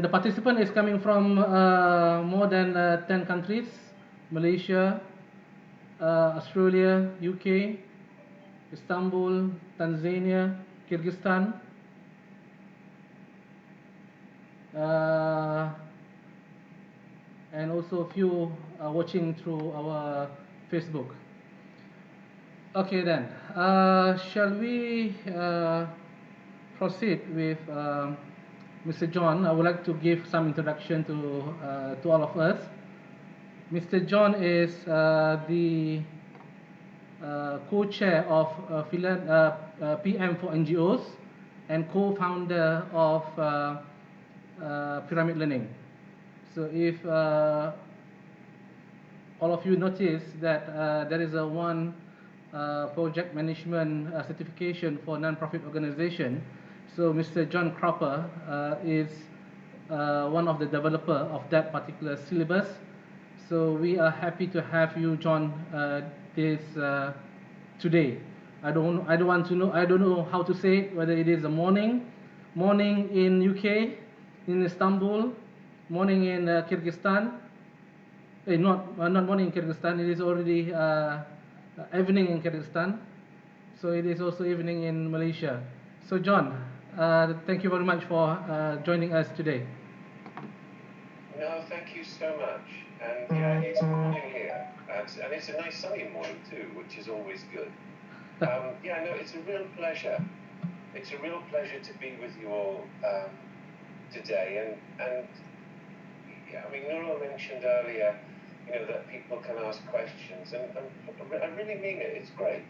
And the participant is coming from more than 10 countries: Malaysia, Australia, UK, Istanbul, Tanzania, Kyrgyzstan, and also a few watching through our Facebook. Okay then, shall we proceed with Mr. John? I would like to give some introduction to all of us. Mr. John is the co-chair of PM for NGOs and co-founder of Pyramid Learning. So if all of you notice that there is a one project management certification for non-profit organization, so Mr. John Cropper is one of the developer of that particular syllabus. So we are happy to have you, John, this today. I don't know how to say it, whether it is a morning in UK, in Istanbul, morning in Kyrgyzstan. Not morning in Kyrgyzstan. It is already evening in Kyrgyzstan. So it is also evening in Malaysia. So John, thank you very much for joining us today. No, thank you so much. And yeah, it's morning here, and it's a nice sunny morning too, which is always good. Yeah, no, it's a real pleasure. It's a real pleasure to be with you all today. And yeah, I mean, Nurul mentioned earlier, you know, that people can ask questions, and I really mean it. It's great.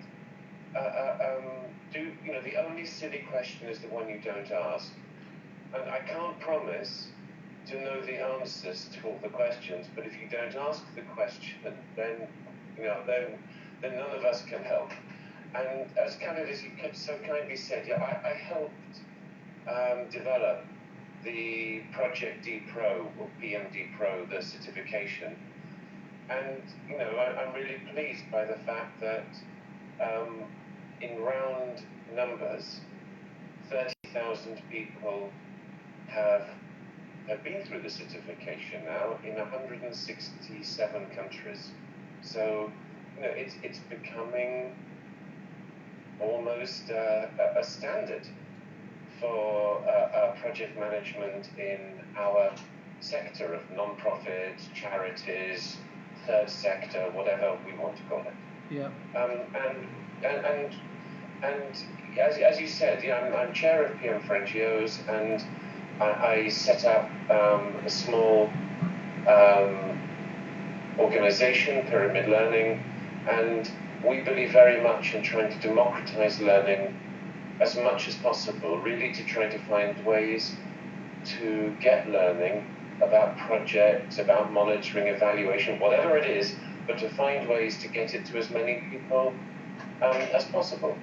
You know, the only silly question is the one you don't ask, and I can't promise to know the answers to all the questions, but if you don't ask the question, then you know, then none of us can help. And as Khaled, as you so kindly said, yeah, I helped develop the Project D Pro or PMD Pro, the certification, and you know, I'm really pleased by the fact that in round numbers, 30,000 people have been through the certification now in 167 countries. So, you know, it's becoming almost a standard for project management in our sector of non-profits, charities, third sector, whatever we want to call it. Yeah. And as you said, yeah, I'm chair of PM for NGOs, and I set up a small organization, Pyramid Learning, and we believe very much in trying to democratize learning as much as possible, really to try to find ways to get learning about projects, about monitoring, evaluation, whatever it is, but to find ways to get it to as many people as possible.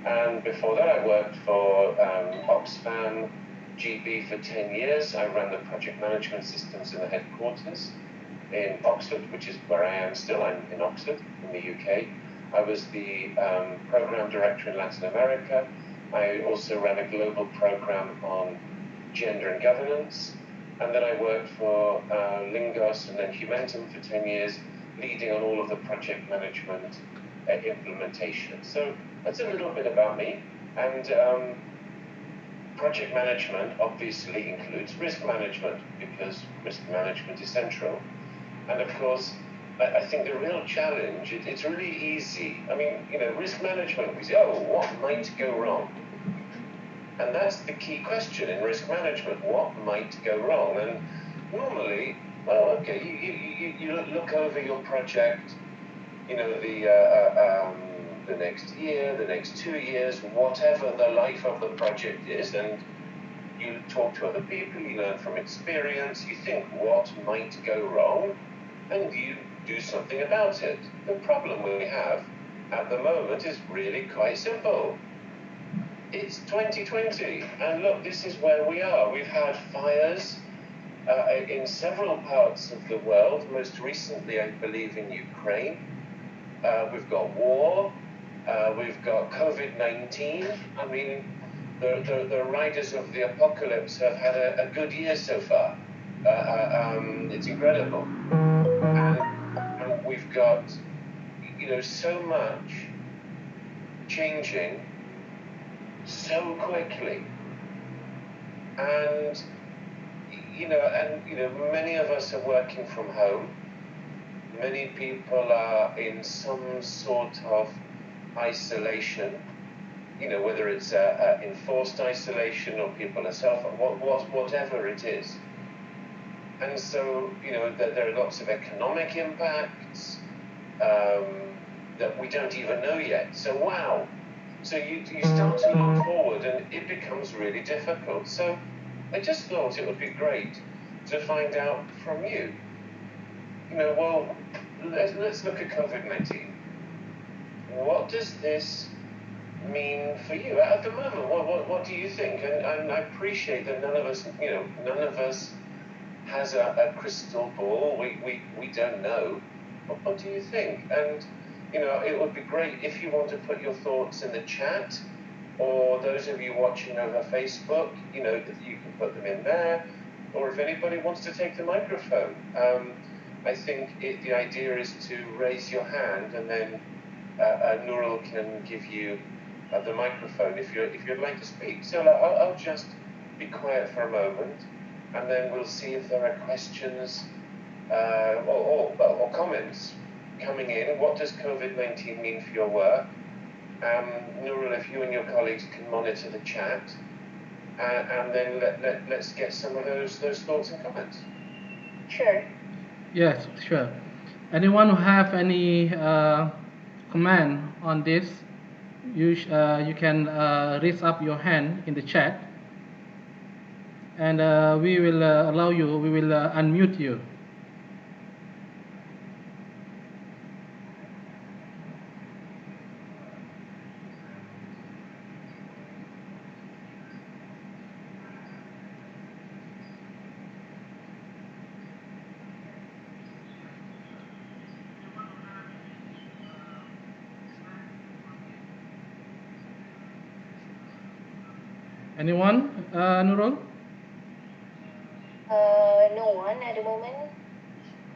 And before that, I worked for Oxfam GB for 10 years. I ran the project management systems in the headquarters in Oxford, which is where I am still. I'm in Oxford, in the UK. I was the program director in Latin America. I also ran a global program on gender and governance. And then I worked for Lingos and then Humentum for 10 years, leading on all of the project management implementation. So that's a little bit about me. And project management obviously includes risk management, because risk management is central. And of course, I think the real challenge, it's really easy. I mean, you know, risk management, we say, oh, what might go wrong? And that's the key question in risk management, what might go wrong? And normally, well, okay, you look over your project, you know, the next year, the next 2 years, whatever the life of the project is, and you talk to other people, you learn from experience, you think what might go wrong, and you do something about it. The problem we have at the moment is really quite simple. It's 2020, and look, this is where we are. We've had fires in several parts of the world, most recently, I believe, in Ukraine. We've got war, we've got COVID-19. I mean, the riders of the apocalypse have had a good year so far. It's incredible, and we've got, so much changing so quickly, and many of us are working from home. Many people are in some sort of isolation, whether it's enforced isolation or people are whatever it is. And so, there are lots of economic impacts that we don't even know yet. So, wow. So you start to look forward and it becomes really difficult. So I just thought it would be great to find out from you. Well, let's look at COVID-19. What does this mean for you at the moment? What do you think? And I appreciate that none of us has a crystal ball. We don't know. But what do you think? And it would be great if you want to put your thoughts in the chat, or those of you watching over Facebook, you can put them in there, or if anybody wants to take the microphone. I think the idea is to raise your hand, and then Nurul can give you the microphone if you'd like to speak. So I'll just be quiet for a moment, and then we'll see if there are questions or comments coming in. What does COVID-19 mean for your work? Nurul, if you and your colleagues can monitor the chat, and then let's get some of those thoughts and comments. Sure. Yes, sure. Anyone who have any comment on this, you can raise up your hand in the chat, and we will allow you. We will unmute you. Anyone, Nurul? No one at the moment.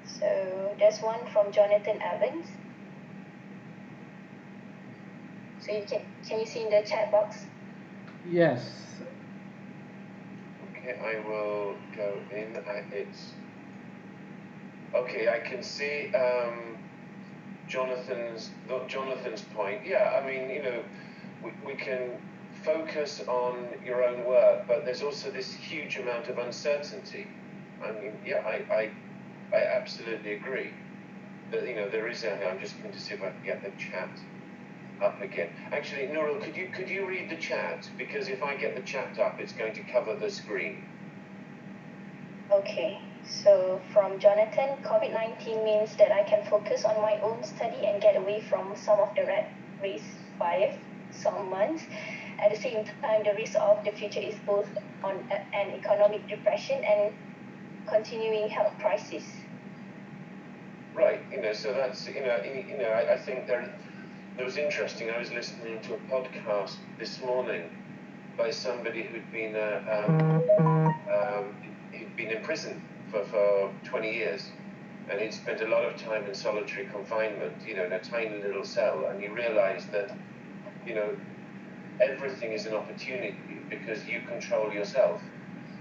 So there's one from Jonathan Evans. So can you see in the chat box? Yes. Okay, I will go in. Okay. I can see Jonathan's point. Yeah, I mean, we can focus on your own work, but there's also this huge amount of uncertainty. I mean, yeah, I absolutely agree that there is. I'm just going to see if I can get the chat up again. Actually, Nurul, could you read the chat? Because if I get the chat up, it's going to cover the screen. Okay. So from Jonathan, COVID-19 means that I can focus on my own study and get away from some of the rat race for some months. At the same time, the risk of the future is both on an economic depression and continuing health crisis. Right. So that's I think there was interesting. I was listening to a podcast this morning by somebody who'd been in prison for 20 years, and he'd spent a lot of time in solitary confinement, in a tiny little cell, and he realized that, everything is an opportunity because you control yourself.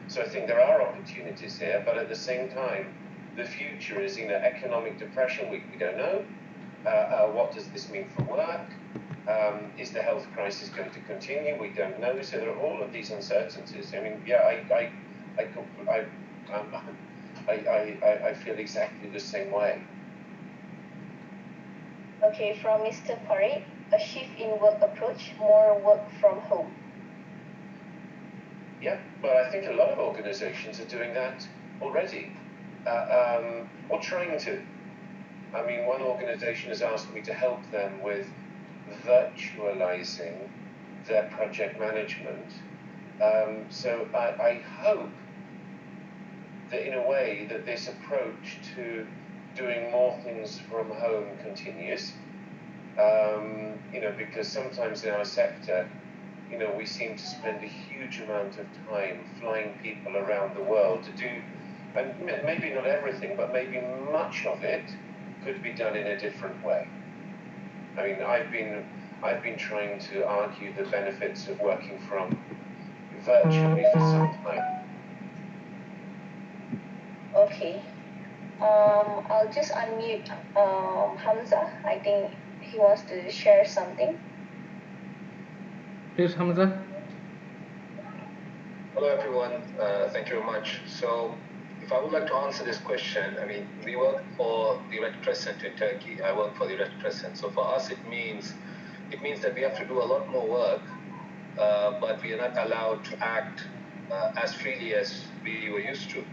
So I think there are opportunities here, but at the same time, the future is, economic depression. We don't know. What does this mean for work? Is the health crisis going to continue? We don't know. So there are all of these uncertainties. I mean, yeah, I feel exactly the same way. Okay, from Mr. Parade, a shift in work approach, more work from home. Yeah, but I think a lot of organizations are doing that already, or trying to. I mean, one organization has asked me to help them with virtualizing their project management. So I hope that in a way that this approach to doing more things from home continues, because sometimes in our sector, we seem to spend a huge amount of time flying people around the world to do, and maybe not everything, but maybe much of it could be done in a different way. I mean, I've been trying to argue the benefits of working from virtually for some time. Okay. I'll just unmute Hamza. I think he wants to share something. Please, Hamza. Hello, everyone. Thank you very much. So, if I would like to answer this question, I mean, we work for the Red Crescent in Turkey. I work for the Red Crescent. So for us, it means that we have to do a lot more work, but we are not allowed to act as freely as we were used to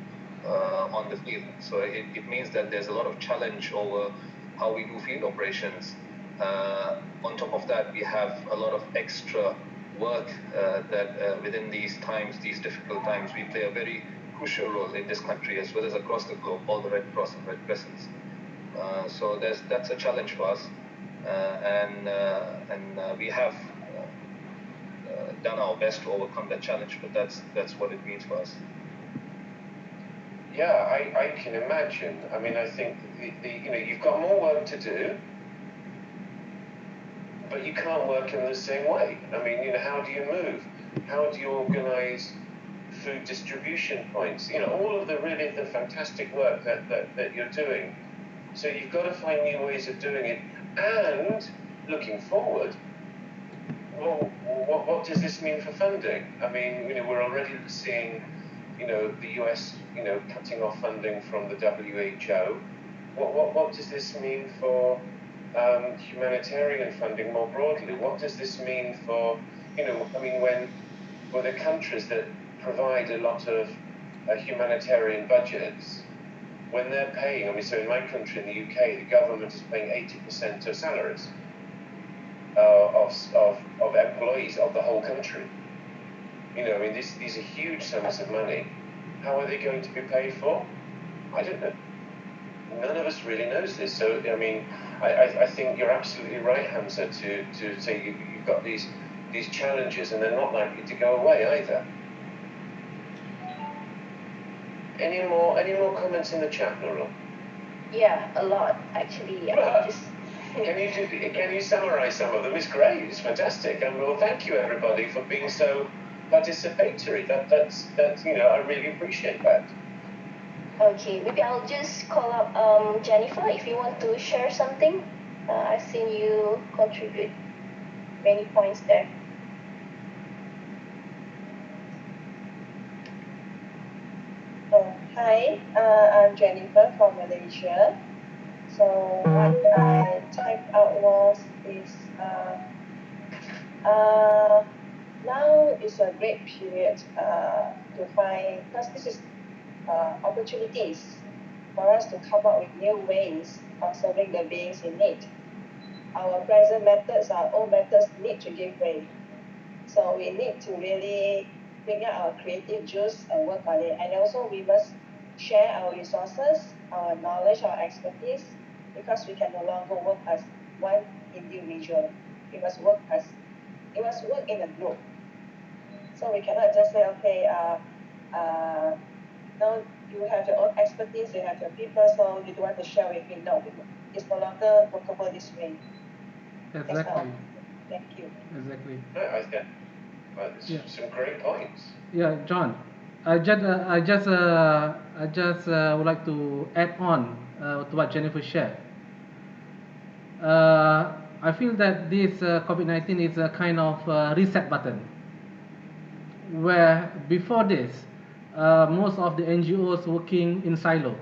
on the field. So it means that there's a lot of challenge over how we do field operations. On top of that, we have a lot of extra work that within these times, these difficult times, we play a very crucial role in this country as well as across the globe, all the Red Cross and Red Crescents. So that's a challenge for us, and we have done our best to overcome that challenge, but that's what it means for us. Yeah, I can imagine. I mean, I think you've got more work to do, but you can't work in the same way. I mean, how do you move? How do you organise food distribution points? All of the fantastic work that you're doing. So you've got to find new ways of doing it. And looking forward, well, what does this mean for funding? I mean, we're already seeing, the US, cutting off funding from the WHO. What does this mean for humanitarian funding more broadly? What does this mean for, when the countries that provide a lot of humanitarian budgets, when they're paying, so in my country, in the UK, the government is paying 80% of salaries of employees of the whole country. These are huge sums of money. How are they going to be paid for? I don't know. None of us really knows this. So, I think you're absolutely right, Hamza, to say you've got these challenges, and they're not likely to go away either. Any more comments in the chat, Nurul? Yeah, a lot actually. Can you summarise some of them? It's great. It's fantastic. And well, thank you everybody for being so participatory. That's I really appreciate that. Okay, maybe I'll just call up Jennifer if you want to share something. I've seen you contribute many points there. Hi, I'm Jennifer from Malaysia. So what I typed out is now is a great period to find, because this is opportunities for us to come up with new ways of serving the beings in need. Our present methods, our old methods need to give way. So we need to really bring out our creative juice and work on it. And also we must share our resources, our knowledge, our expertise, because we can no longer work as one individual. We must work in a group. So we cannot just say, okay, no, you have your own expertise, you have your people, so you don't want to share with me. No, it's no longer workable this way. Exactly. Thank you. Exactly. I think some great points. Yeah, John. I just would like to add on to what Jennifer shared. I feel that this COVID-19 is a kind of reset button, where before this, most of the NGOs working in silo.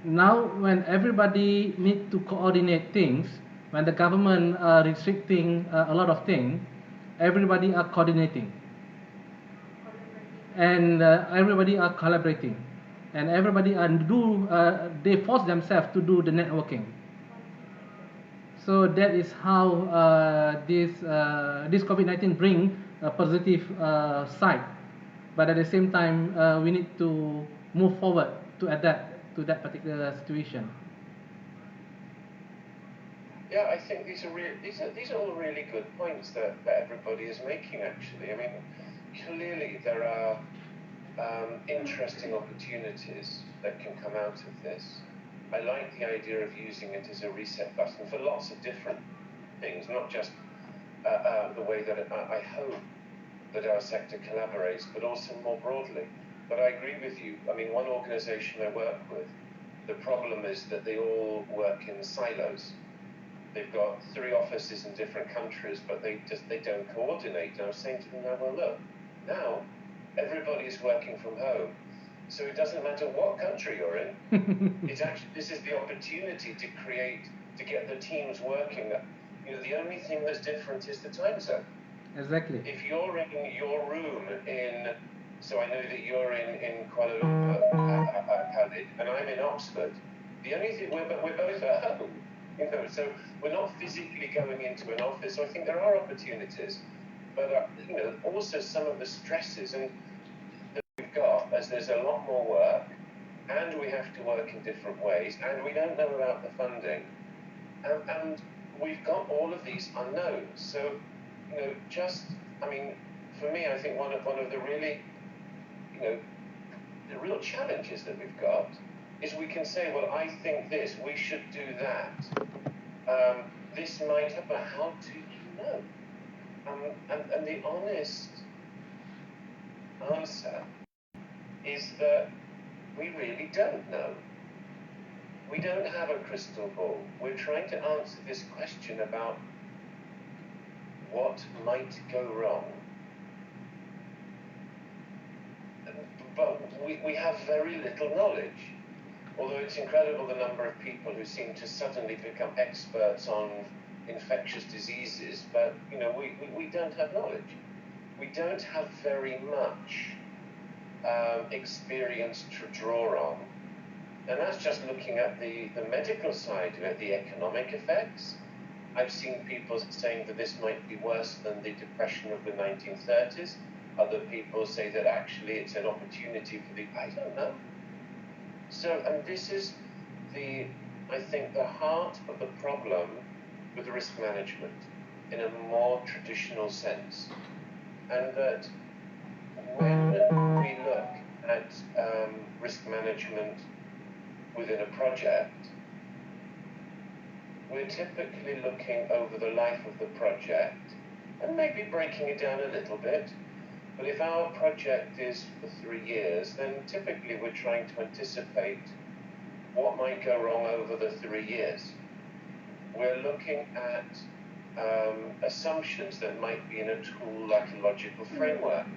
Now, when everybody need to coordinate things, when the government are restricting a lot of things, everybody are coordinating, and everybody are collaborating, and everybody they force themselves to do the networking. So that is how this COVID-19 bring a positive side, but at the same time we need to move forward to adapt to that particular situation. Yeah, I think these are all really good points that everybody is making. Actually, I mean, clearly there are interesting opportunities that can come out of this. I like the idea of using it as a reset button for lots of different things, not just the way that I hope that our sector collaborates, but also more broadly. But I agree with you. I mean, one organisation I work with, the problem is that they all work in silos. They've got 3 offices in different countries, but they don't coordinate. And I was saying to them, well, look, now everybody's working from home, so it doesn't matter what country you're in. This is the opportunity to get the teams working. You know, the only thing that's different is the time zone. Exactly. If you're in your room so I know that you're in Kuala Lumpur, Khalid, and I'm in Oxford. The only thing we're both at home. You know, so we're not physically going into an office. So I think there are opportunities, but you know, also some of the stresses that we've got, as there's a lot more work, and we have to work in different ways, and we don't know about the funding, and we've got all of these unknowns. So, you know, I mean, for me, I think one of the really, you know, the real challenges that we've got is we can say, well, I think this, we should do that. This might happen. How do you know? And the honest answer is that we really don't know. We don't have a crystal ball. We're trying to answer this question about what might go wrong. But we have very little knowledge. Although it's incredible the number of people who seem to suddenly become experts on infectious diseases, but you know, we don't have knowledge. We don't have very much experience to draw on. And that's just looking at the medical side of it, the economic effects. I've seen people saying that this might be worse than the depression of the 1930s. Other people say that actually it's an opportunity for I don't know. So, and this is I think, the heart of the problem with risk management in a more traditional sense. And that when we look at risk management within a project, we're typically looking over the life of the project and maybe breaking it down a little bit. But if our project is for 3 years, then typically we're trying to anticipate what might go wrong over the 3 years. We're looking at assumptions that might be in a tool like a logical framework.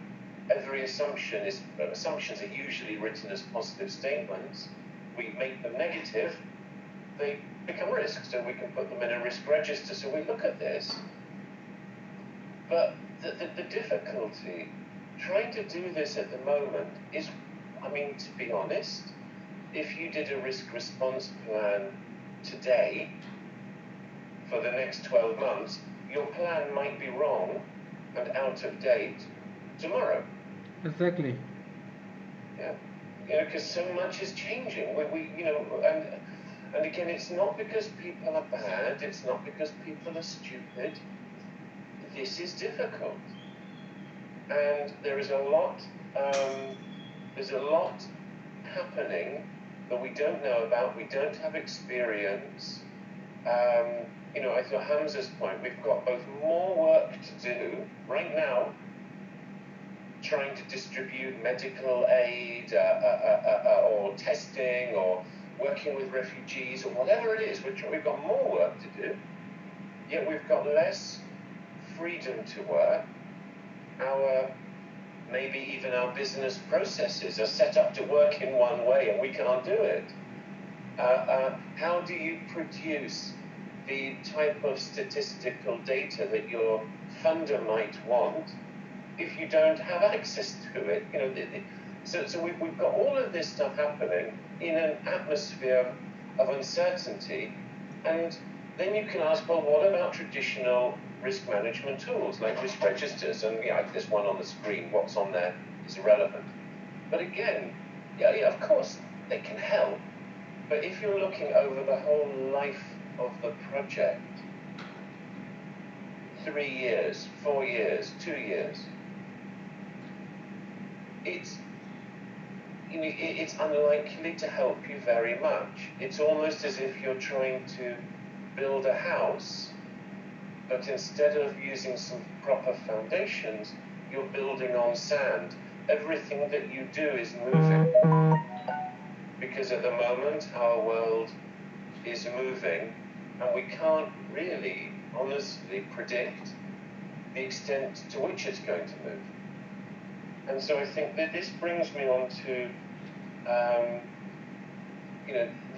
Every assumptions are usually written as positive statements. We make them negative, they become risks, so we can put them in a risk register. So we look at this, but the difficulty trying to do this at the moment is, I mean, to be honest, if you did a risk response plan today for the next 12 months, your plan might be wrong and out of date tomorrow. Exactly. Yeah, you know, because so much is changing. We you know, and again, it's not because people are bad. It's not because people are stupid. This is difficult, and there is a lot. There's a lot happening that we don't know about. We don't have experience. You know, I thought Hamza's point. We've got both more work to do right now, trying to distribute medical aid or testing or working with refugees or whatever it is. We've got more work to do, yet we've got less freedom to work. Maybe even our business processes are set up to work in one way and we can't do it. How do you produce the type of statistical data that your funder might want if you don't have access to it? You know, so we've got all of this stuff happening in an atmosphere of uncertainty, and then you can ask, well, what about traditional risk management tools like risk registers? And yeah, this one on the screen, what's on there is irrelevant. But again, yeah, of course they can help. But if you're looking over the whole life of the project, 3 years, 4 years, 2 years, it's unlikely to help you very much. It's almost as if you're trying to build a house, but instead of using some proper foundations, you're building on sand. Everything that you do is moving. Because at the moment, our world is moving, and we can't really, honestly, predict the extent to which it's going to move. And so I think that this brings me on to,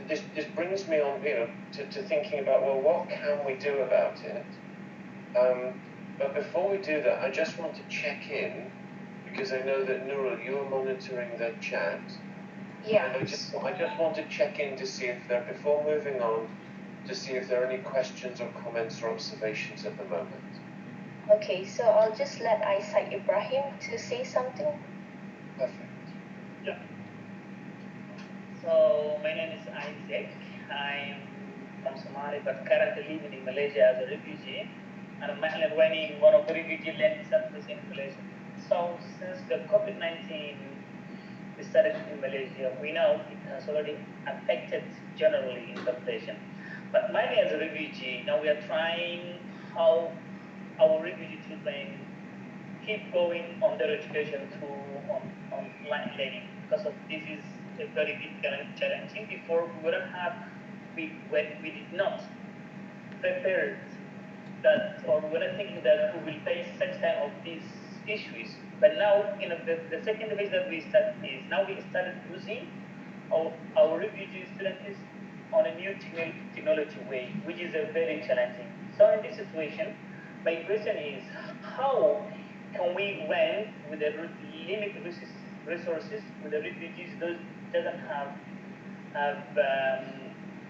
this brings me on, to thinking about, well, what can we do about it? But before we do that, I just want to check in, because I know that Nurul, you're monitoring the chat. Yeah. And I just want to check in to see if before moving on, to see if there are any questions or comments or observations at the moment. Okay, so I'll just let Isaac Ibrahim to say something. Perfect. Yeah. So my name is Isaac. I'm from Somalia, but currently living in Malaysia as a refugee, and I'm mainly running one of the refugee land centers in Malaysia. So since the COVID-19 started in Malaysia, we know it has already affected generally in population. But mainly as a refugee, now we are trying how our refugee children keep going on their education through online learning, because of this is a very difficult and challenging. Before we did not prepare that, or we were thinking that we will face such kind of these issues. But now, the second phase that we start is now we started using our refugee students on a new technology way, which is a very challenging. So in this situation, my question is, how can we run with the limited resources with the refugees those doesn't have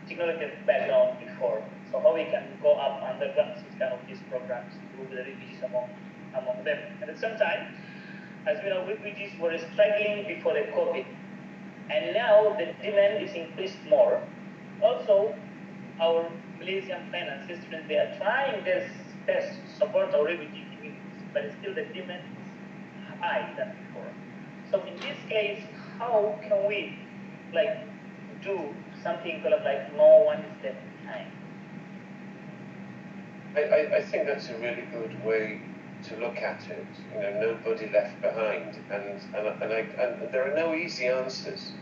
technology background before? So how we can go up under kind of these programs with the refugees among them. And at the same time, as we know, refugees were struggling before the COVID, and now the demand is increased more. Also, our Malaysian finance students, they are trying their best to support our refugee communities, but still the demand is high than before. So in this case, how can we do something like no one step behind? I think that's a really good way to look at it. Nobody left behind, and there are no easy answers.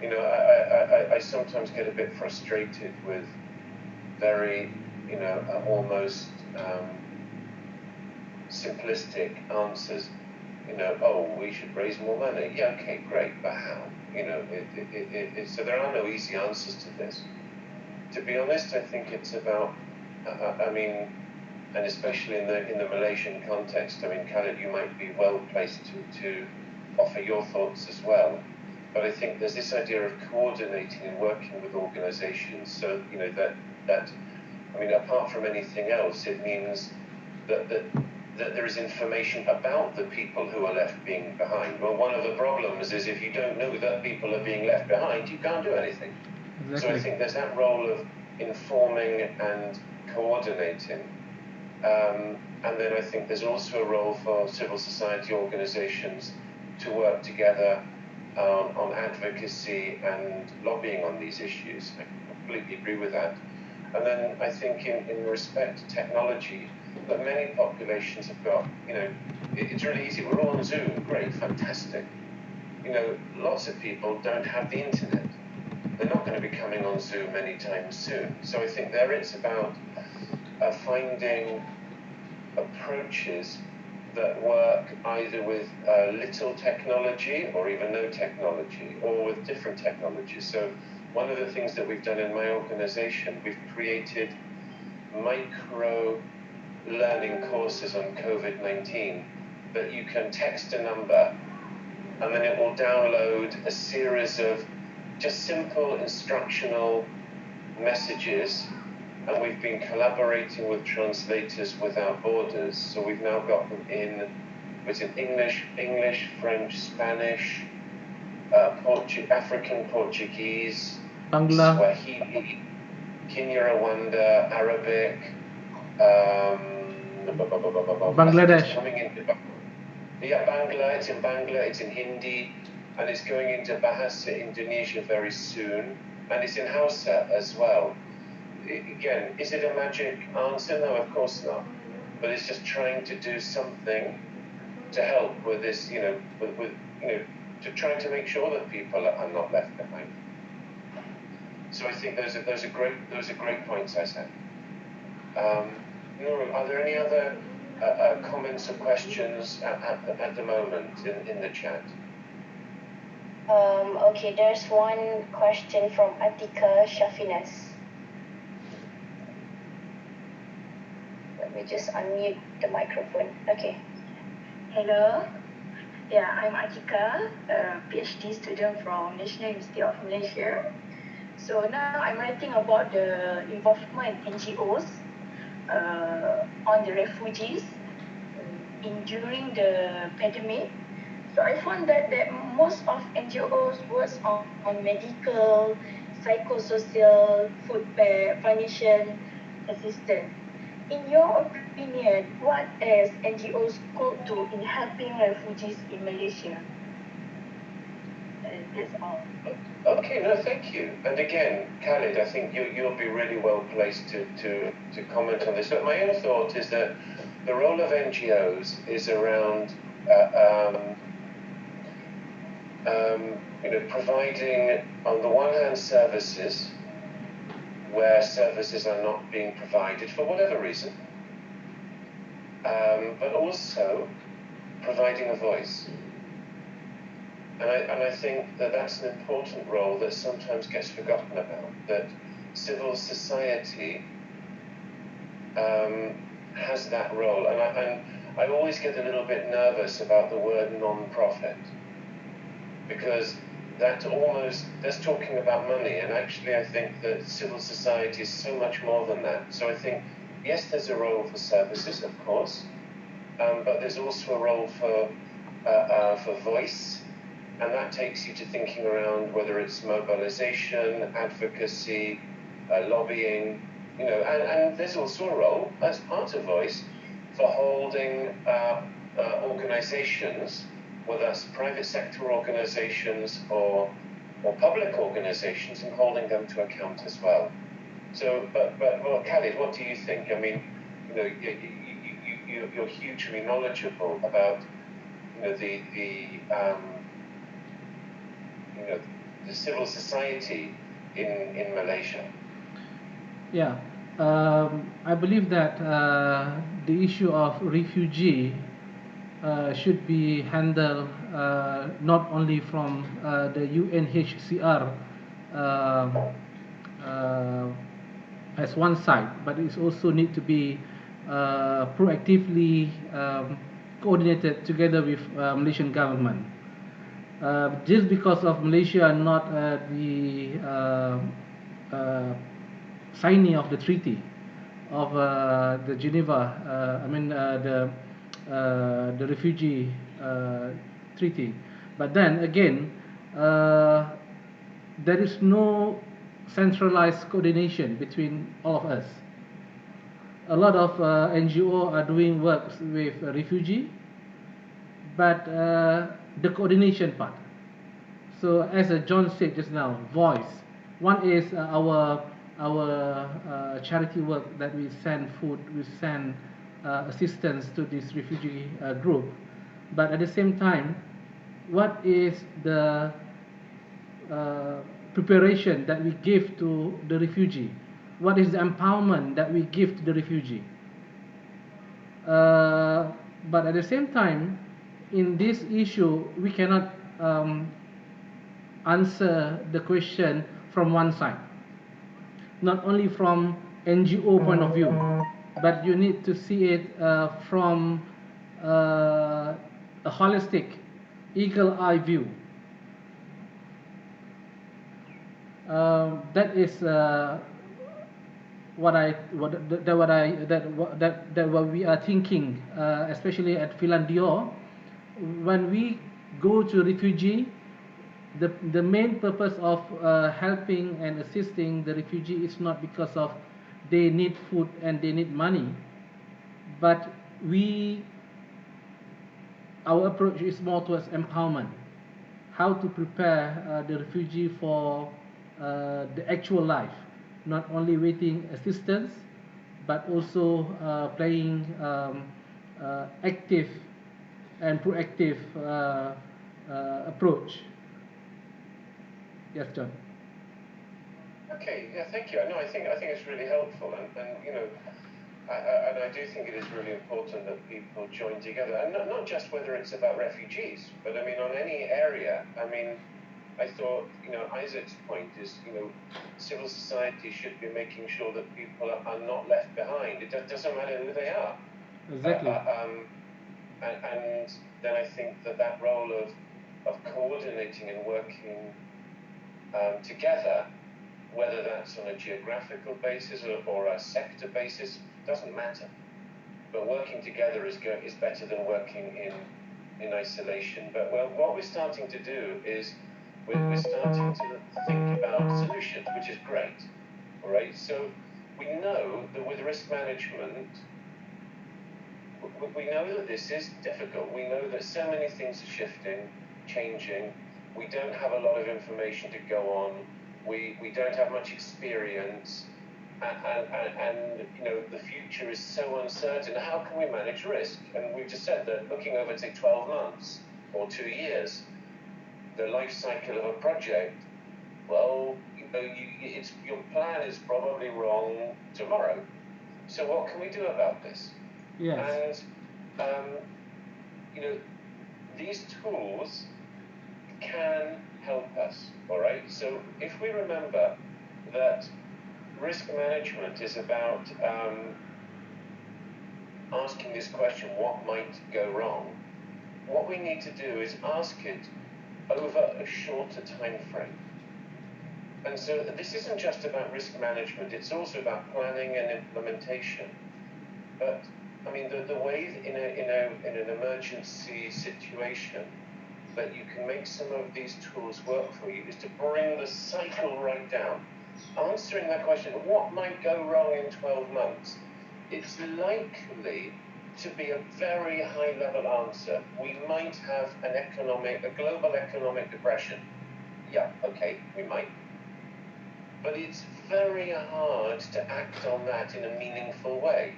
I sometimes get a bit frustrated with very, almost simplistic answers. We should raise more money. Yeah, okay, great, but how? So there are no easy answers to this. To be honest, I think it's about, and especially in the Malaysian context, Khaled, you might be well placed to offer your thoughts as well. But I think there's this idea of coordinating and working with organizations. So, that apart from anything else, it means that there is information about the people who are left being behind. Well, one of the problems is if you don't know that people are being left behind, you can't do anything. Exactly. So I think there's that role of informing and coordinating. And then I think there's also a role for civil society organizations to work together on advocacy and lobbying on these issues. I completely agree with that. And then I think in respect to technology, that many populations have got, it's really easy. We're all on Zoom, great, fantastic. Lots of people don't have the internet. They're not going to be coming on Zoom anytime soon. So I think there it's about finding approaches that work either with little technology or even no technology, or with different technologies. So one of the things that we've done in my organization, we've created micro learning courses on COVID-19 that you can text a number and then it will download a series of just simple instructional messages. And we've been collaborating with Translators Without Borders. So we've now got them in English, French, Spanish, African Portuguese, Bangla, Swahili, Kinyarwanda, Arabic, Bangladesh. It's coming into Bangla. It's in Bangla. It's in Hindi, and it's going into Bahasa Indonesia very soon, and it's in Hausa as well. Again, is it a magic answer? No, of course not. But it's just trying to do something to help with this, with to try to make sure that people are not left behind. So I think those are great points I said. Nuru, are there any other comments or questions at the moment in the chat? Okay, there's one question from Atika Shafinas. Let me just unmute the microphone. Okay. Hello. Yeah, I'm Atika, a PhD student from National University of Malaysia. So now I'm writing about the involvement NGOs on the refugees during the pandemic. So I found that most of NGOs works on medical, psychosocial, food financial assistance. In your opinion, what else NGOs could do in helping refugees in Malaysia? That's all. Okay, no, thank you. And again, Khalid, I think you'll be really well placed to comment on this. But my own thought is that the role of NGOs is around providing, on the one hand, services where services are not being provided for whatever reason, but also providing a voice. And I think that that's an important role that sometimes gets forgotten about, that civil society has that role. And I always get a little bit nervous about the word non-profit, because that's talking about money, and actually I think that civil society is so much more than that. So I think, yes, there's a role for services, of course, but there's also a role for voice, and that takes you to thinking around whether it's mobilization, advocacy, lobbying, and there's also a role as part of voice for holding organizations, whether that's private sector organizations or public organizations, and holding them to account as well. So, but Khalid, what do you think? I mean, you're hugely knowledgeable about the civil society in Malaysia. Yeah, I believe that the issue of refugee should be handled not only from the UNHCR as one side, but it also need to be proactively coordinated together with Malaysian government. Just because of Malaysia not the signee of the treaty of the Geneva, the refugee treaty, but then again there is no centralized coordination between all of us. A lot of NGO are doing work with refugee, but the coordination part. So as John said just now, voice. One is our charity work that we send food, we send assistance to this refugee group. But at the same time, what is the preparation that we give to the refugee? What is the empowerment that we give to the refugee? But at the same time, in this issue, we cannot answer the question from one side, not only from NGO point of view, but you need to see it from a holistic, eagle-eye view. That is what we are thinking, especially at Philandure. When we go to refugee, the main purpose of helping and assisting the refugee is not because of they need food and they need money, but our approach is more towards empowerment. How to prepare the refugee for the actual life, not only waiting assistance, but also playing active and proactive approach. Yes, John. Okay, yeah, thank you. No, I think it's really helpful, and you know, I do think it is really important that people join together, and not just whether it's about refugees, but I mean on any area. I mean, I thought, you know, Isaac's point is, you know, civil society should be making sure that people are not left behind. It doesn't matter who they are. Exactly. And then I think that role of coordinating and working together, whether that's on a geographical basis or a sector basis, doesn't matter. But working together is better than working in isolation. But what we're starting to do is we're starting to think about solutions, which is great. All right. So we know that with risk management, we know that this is difficult. We know that so many things are shifting, changing. We don't have a lot of information to go on. We don't have much experience, and you know, the future is so uncertain. How can we manage risk? And we've just said that looking over, say, 12 months or 2 years, the life cycle of a project, well, you know, your plan is probably wrong tomorrow. So what can we do about this? Yes. And you know, these tools can help us, all right? So if we remember that risk management is about asking this question, what might go wrong? What we need to do is ask it over a shorter time frame. And so this isn't just about risk management, it's also about planning and implementation. But I mean, the way in an emergency situation that you can make some of these tools work for you is to bring the cycle right down. Answering that question, what might go wrong in 12 months? It's likely to be a very high level answer. We might have a global economic depression. Yeah, okay, we might. But it's very hard to act on that in a meaningful way.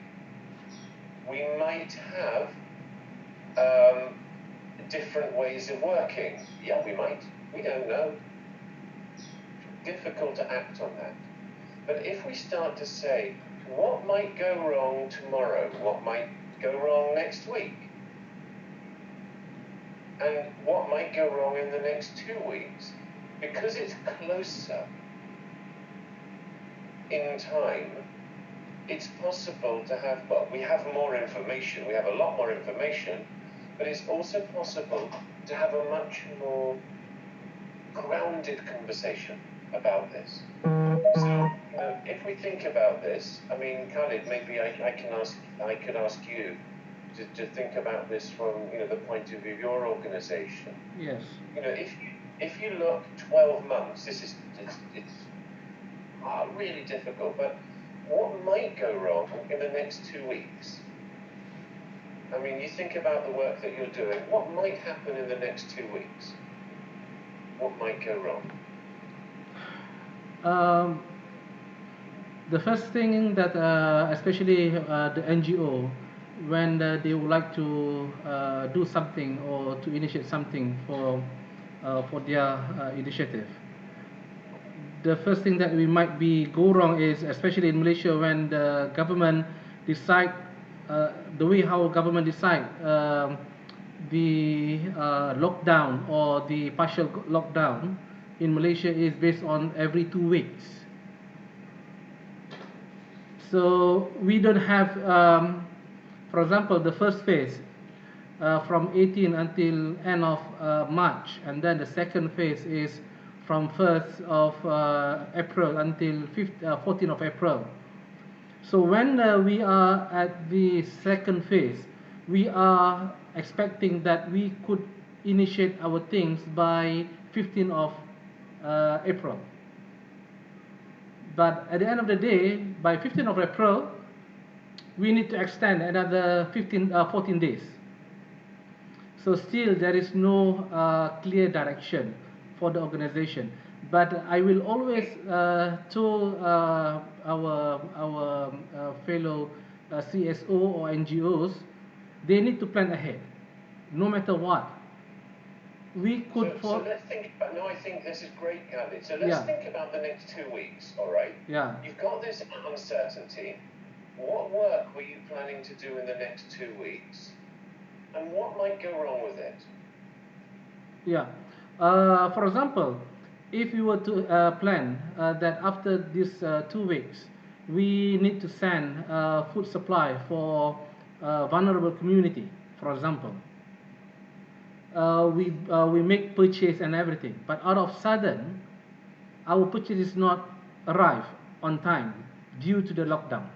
We might have different ways of working. Yeah, we might. We don't know. Difficult to act on that. But if we start to say, what might go wrong tomorrow? What might go wrong next week? And what might go wrong in the next 2 weeks? Because it's closer in time, it's possible to have, well, we have more information, we have a lot more information, but it's also possible to have a much more grounded conversation about this. So, you know, if we think about this, I mean, Khalid, maybe I could ask you to think about this from, you know, the point of view of your organization. Yes. You know, if you look 12 months, it's really difficult, but what might go wrong in the next 2 weeks? I mean, you think about the work that you're doing, what might happen in the next 2 weeks? What might go wrong? The first thing that, especially the NGO, when they would like to do something or to initiate something for their initiative, the first thing that we might be go wrong is, especially in Malaysia, when the government decide the way how government decide the lockdown or the partial lockdown in Malaysia is based on every 2 weeks. So we don't have, for example, the first phase from 18 until end of March, and then the second phase is from 1st of April until 14th of April. So when we are at the second phase, we are expecting that we could initiate our things by 15th of April. But at the end of the day, by 15th of April, we need to extend another 14 days. So still there is no clear direction for the organization. But I will always tell our fellow CSO or NGOs, they need to plan ahead, no matter what. We could so let's think about, no, I think this is great, Khalid. So let's think about the next 2 weeks, all right? Yeah. You've got this uncertainty. What work were you planning to do in the next 2 weeks? And what might go wrong with it? Yeah. For example, if we were to plan that after these 2 weeks, we need to send food supply for vulnerable community, for example. We make purchase and everything, but out of sudden, our purchase is not arrive on time due to the lockdown.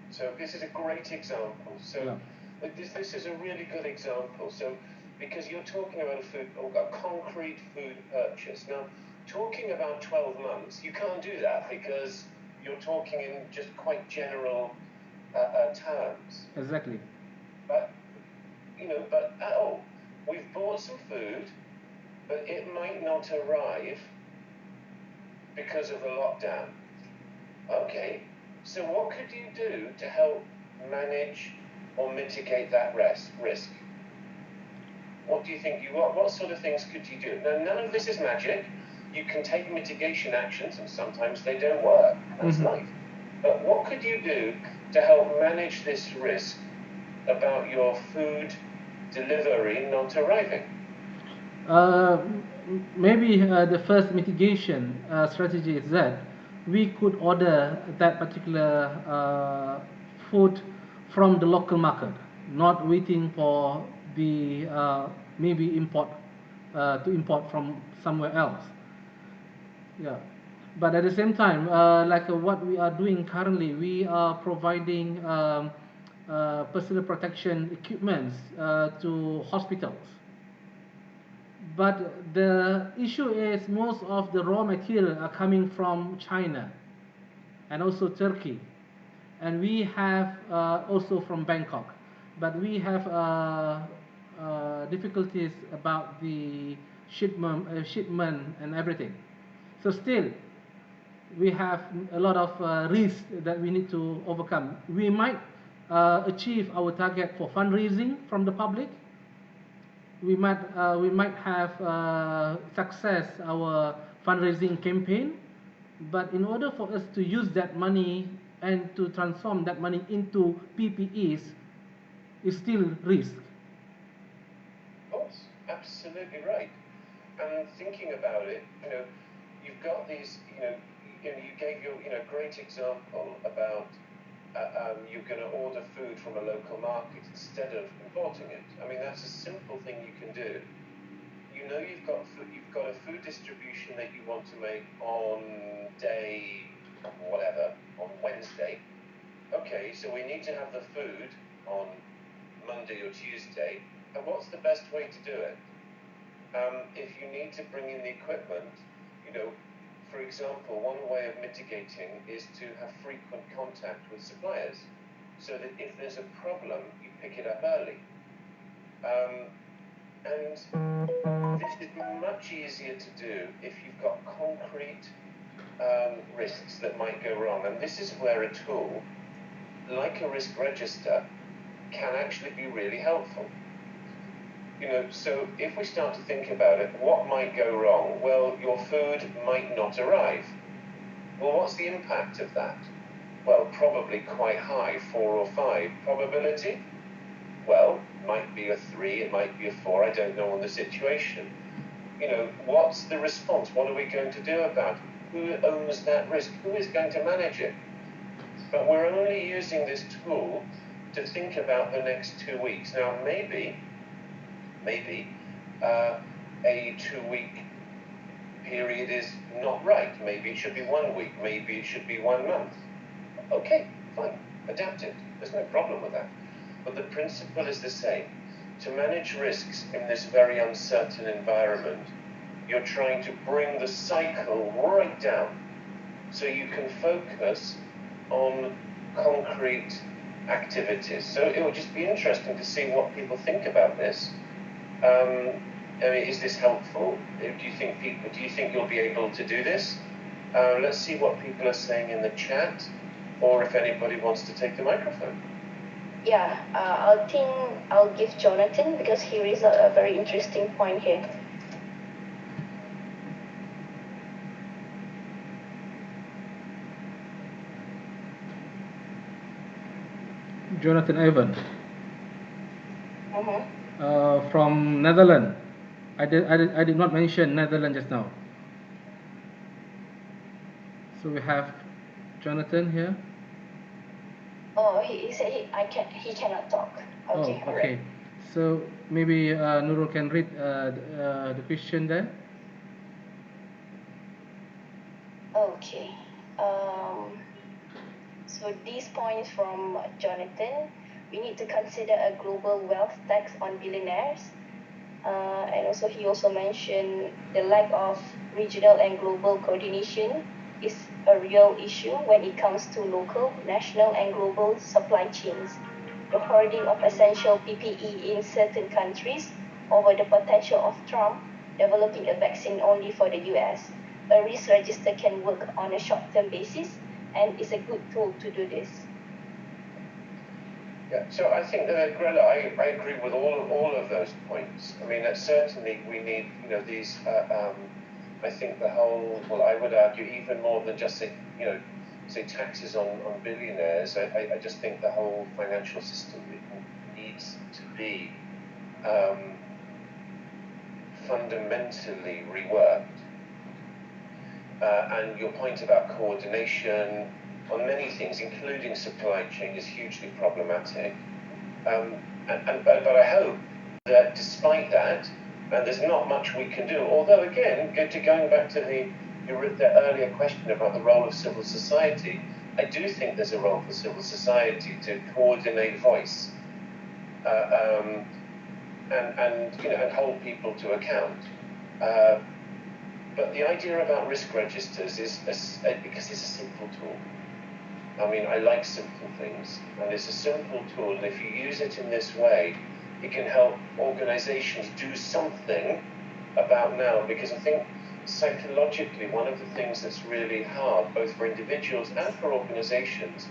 So this is a great example. So yeah. this is a really good example. So because you're talking about a concrete food purchase. Now, talking about 12 months, you can't do that because you're talking in just quite general terms. Exactly. But we've bought some food, but it might not arrive because of the lockdown. Okay, so what could you do to help manage or mitigate that risk? What do you think what sort of things could you do? Now, none of this is magic. You can take mitigation actions, and sometimes they don't work. That's life. But what could you do to help manage this risk about your food delivery not arriving? Maybe the first mitigation strategy is that we could order that particular food from the local market, not waiting for the maybe import from somewhere else. Yeah, but at the same time, like what we are doing currently, we are providing personal protection equipments to hospitals. But the issue is most of the raw material are coming from China and also Turkey, and we have also from Bangkok, but we have difficulties about the shipment and everything. So still, we have a lot of risks that we need to overcome. We might achieve our target for fundraising from the public. We might have success our fundraising campaign, but in order for us to use that money and to transform that money into PPEs, is still risk. Of course, absolutely right. And thinking about it, you've got these, you gave your, great example about you're going to order food from a local market instead of importing it. I mean, that's a simple thing you can do. You've got a food distribution that you want to make on day whatever, on Wednesday. Okay, so we need to have the food on Monday or Tuesday. And what's the best way to do it? If you need to bring in the equipment, for example, one way of mitigating is to have frequent contact with suppliers, so that if there's a problem, you pick it up early. And this is much easier to do if you've got concrete risks that might go wrong. And this is where a tool like a risk register can actually be really helpful. So if we start to think about it, what might go wrong? Well, your food might not arrive. Well, what's the impact of that? Well, probably quite high, 4 or 5. Probability? Well, might be a 3, it might be a 4, I don't know on the situation. What's the response? What are we going to do about it? Who owns that risk? Who is going to manage it? But we're only using this tool to think about the next 2 weeks. Now, maybe a 2-week period is not right. Maybe it should be 1 week. Maybe it should be 1 month. Okay, fine. Adapt it. There's no problem with that. But the principle is the same. To manage risks in this very uncertain environment, you're trying to bring the cycle right down so you can focus on concrete activities. So it will just be interesting to see what people think about this. I mean, is this helpful? Do you think you'll be able to do this? Let's see what people are saying in the chat, or if anybody wants to take the microphone. Yeah, I'll give Jonathan because he raised a very interesting point here. Jonathan Evan. Mm-hmm. From Netherlands. I did not mention Netherlands just now. So we have Jonathan here. Oh, he said he cannot talk. Okay. Oh, okay. So maybe Nurul can read the question there. Okay. So these points from Jonathan, we need to consider a global wealth tax on billionaires. And also he also mentioned the lack of regional and global coordination is a real issue when it comes to local, national and global supply chains. The hoarding of essential PPE in certain countries over the potential of Trump developing a vaccine only for the US. A risk register can work on a short-term basis and is a good tool to do this. Yeah, so I think, Grella, I agree with all of those points. I mean, that certainly we need, these, I think the whole, well, I would argue even more than just say taxes on billionaires. I just think the whole financial system needs to be fundamentally reworked. And your point about coordination on many things, including supply chain, is hugely problematic. But I hope that despite that, and there's not much we can do, although again, going back to the earlier question about the role of civil society, I do think there's a role for civil society to coordinate voice and hold people to account. But the idea about risk registers is because it's a simple tool. I mean, I like simple things, and it's a simple tool, and if you use it in this way, it can help organizations do something about now, because I think psychologically one of the things that's really hard, both for individuals and for organizations,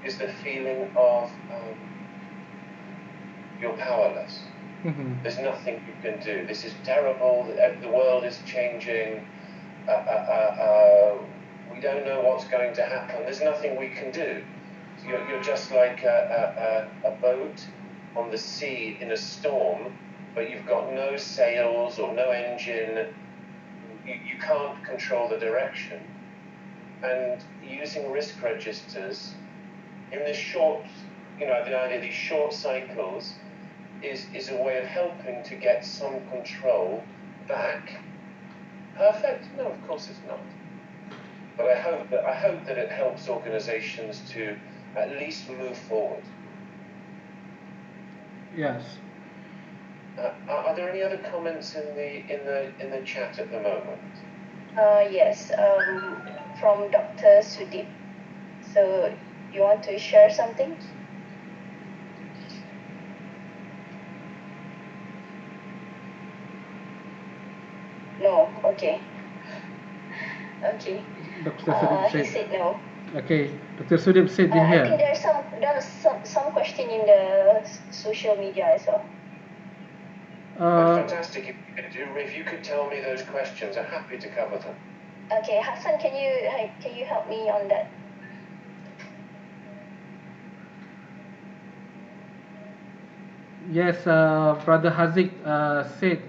is the feeling of you're powerless. Mm-hmm. There's nothing you can do. This is terrible. The world is changing. We don't know what's going to happen. There's nothing we can do. You're just like a boat on the sea in a storm, but you've got no sails or no engine. You can't control the direction. And using risk registers in this short, the idea of these short cycles is a way of helping to get some control back. Perfect? No, of course it's not. But I hope that it helps organizations to at least move forward. Yes. Are there any other comments in the chat at the moment? Yes, from Dr. Sudeep. So you want to share something? No, okay. Okay. Dr. Sudeep He said no. Okay, Dr. Sudeep said in here. I think there's some question in the social media as well. Fantastic. If you could tell me those questions, I'm happy to cover them. Okay, Hassan, can you help me on that? Yes, Brother Haziq said,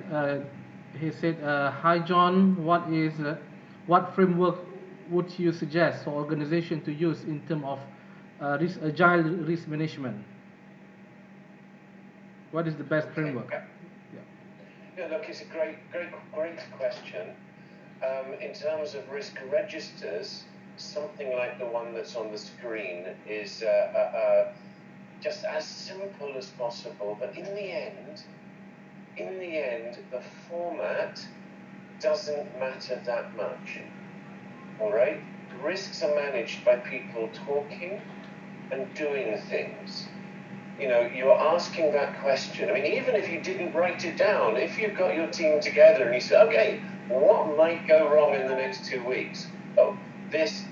he said, hi John, what framework would you suggest for organization to use in terms of agile risk management? What is the best framework? Yeah, look, it's a great question. In terms of risk registers, something like the one that's on the screen is just as simple as possible, but in the end, the format doesn't matter that much. All right? Risks are managed by people talking and doing things. You know, you're asking that question. I mean, even if you didn't write it down, if you've got your team together and you say, okay, what might go wrong in the next 2 weeks? Oh, this.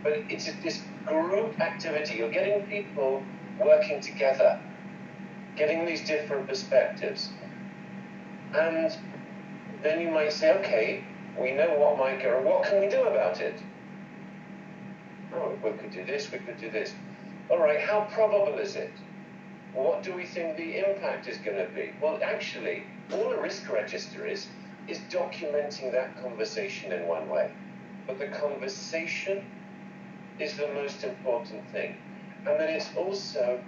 But it's this group activity. You're getting people working together, getting these different perspectives. And then you might say, okay, we know what might go wrong. What can we do about it? Oh, we could do this, we could do this. All right, how probable is it? What do we think the impact is going to be? Well, actually, all a risk register is documenting that conversation in one way. But the conversation is the most important thing. And then it's also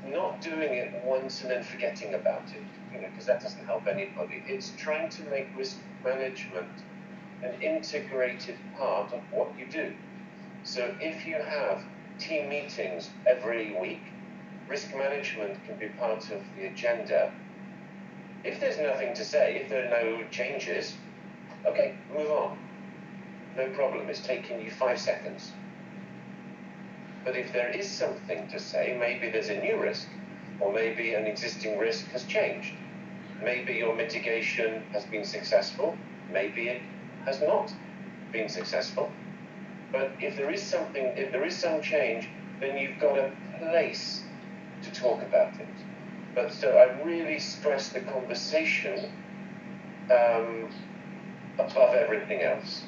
not doing it once and then forgetting about it, you know, because that doesn't help anybody. It's trying to make risk management an integrated part of what you do. So if you have team meetings every week, risk management can be part of the agenda. If there's nothing to say, if there are no changes, okay, move on. No problem, it's taking you 5 seconds. But if there is something to say, maybe there's a new risk, or maybe an existing risk has changed. Maybe your mitigation has been successful, maybe it has not been successful. But if there is something, if there is some change, then you've got a place to talk about it. But so I really stress the conversation above everything else.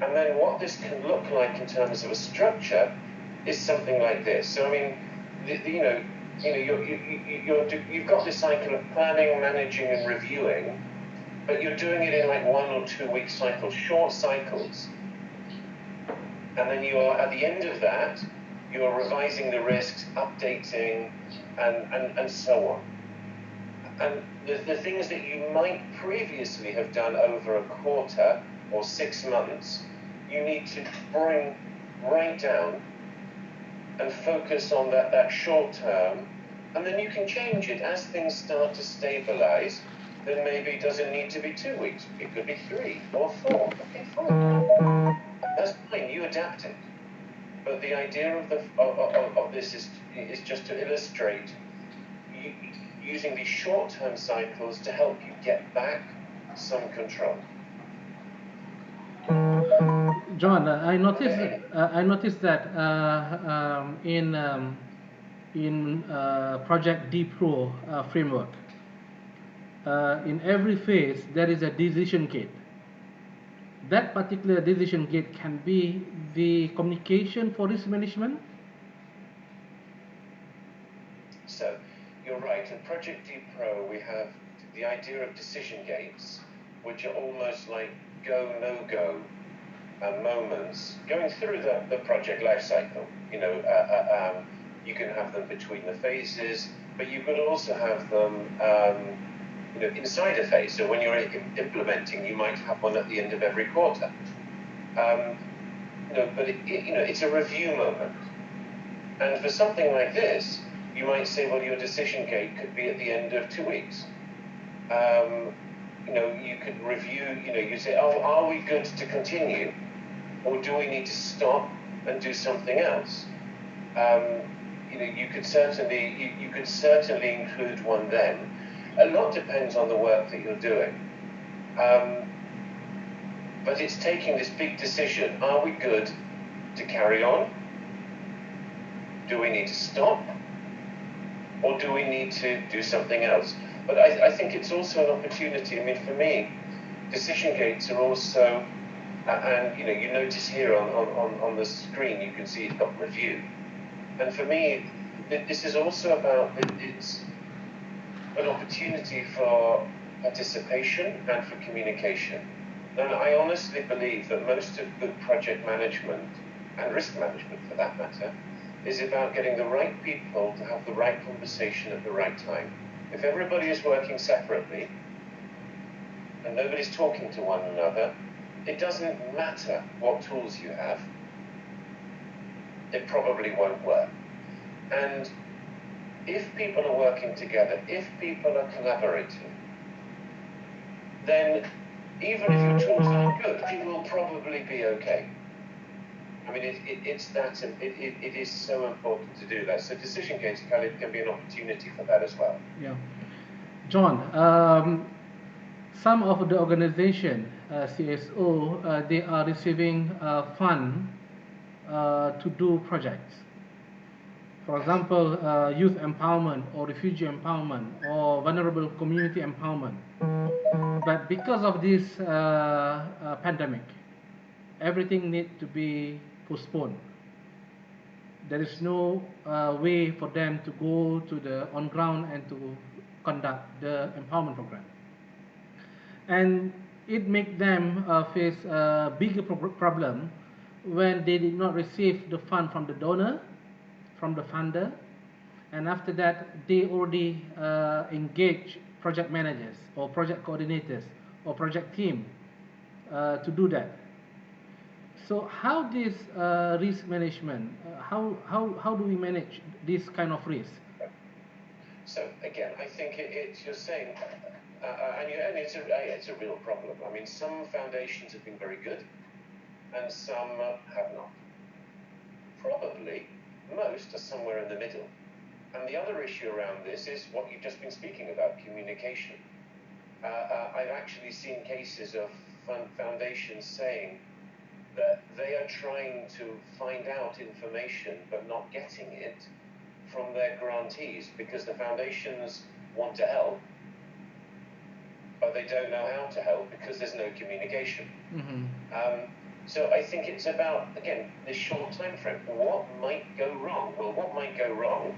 And then what this can look like in terms of a structure is something like this. So I mean, you've got this cycle of planning, managing, and reviewing, but you're doing it in like 1 or 2 week cycles, short cycles. And then you're at the end of that, you're revising the risks, updating, and so on. And the things that you might previously have done over a quarter or 6 months, you need to bring right down and focus on that short term, and then you can change it as things start to stabilize. Then maybe it doesn't need to be 2 weeks, it could be 3 or 4. Okay, fine. That's fine, you adapt it. But the idea of this is just to illustrate using these short-term cycles to help you get back some control. John, I noticed that in Project D-Pro framework, in every phase there is a decision gate. That particular decision gate can be the communication for risk management. So, you're right. In Project D-Pro, we have the idea of decision gates, which are almost like go, no-go moments going through the project life cycle. You know, you can have them between the phases, but you could also have them inside a phase. So when you're implementing, you might have one at the end of every quarter. But it's a review moment. And for something like this, you might say, well, your decision gate could be at the end of 2 weeks. You could review, you say, oh, are we good to continue? Or do we need to stop and do something else? You could certainly include one then. A lot depends on the work that you're doing. But it's taking this big decision. Are we good to carry on? Do we need to stop? Or do we need to do something else? But I think it's also an opportunity. I mean, for me, decision gates are also, and you notice here on the screen, you can see it's got review. And for me, this is also about, it's an opportunity for participation and for communication. And I honestly believe that most of good project management, and risk management for that matter, is about getting the right people to have the right conversation at the right time. If everybody is working separately, and nobody's talking to one another, it doesn't matter what tools you have, it probably won't work. And if people are working together, if people are collaborating, then even if your tools aren't good, it will probably be okay. I mean, it is so important to do that. So decision gates can be an opportunity for that as well. Yeah. John, some of the organization, CSO, they are receiving fund to do projects. For example, youth empowerment or refugee empowerment or vulnerable community empowerment. But because of this pandemic, everything needs to be postponed. There is no way for them to go to the on ground and to conduct the empowerment program. And it makes them face a bigger problem when they did not receive the fund from the donor, from the funder, and after that they already engage project managers or project coordinators or project team to do that. So how this risk management, how do we manage this kind of risk? So again, I think you're saying, and it's a real problem. I mean, some foundations have been very good, and some have not. Probably most are somewhere in the middle. And the other issue around this is what you've just been speaking about, communication. I've actually seen cases of foundations saying that they are trying to find out information but not getting it from their grantees because the foundations want to help, but they don't know how to help because there's no communication. Mm-hmm. So I think it's about, again, this short time frame. What might go wrong? Well, what might go wrong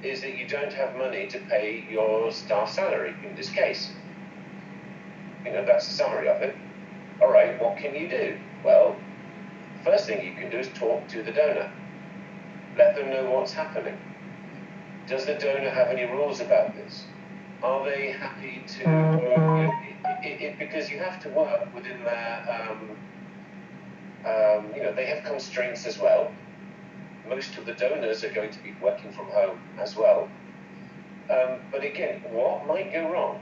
is that you don't have money to pay your staff salary in this case. You know, that's the summary of it. All right, what can you do? Well, first thing you can do is talk to the donor. Let them know what's happening. Does the donor have any rules about this? Are they happy to, because you have to work within their, they have constraints as well. Most of the donors are going to be working from home as well. But again, what might go wrong?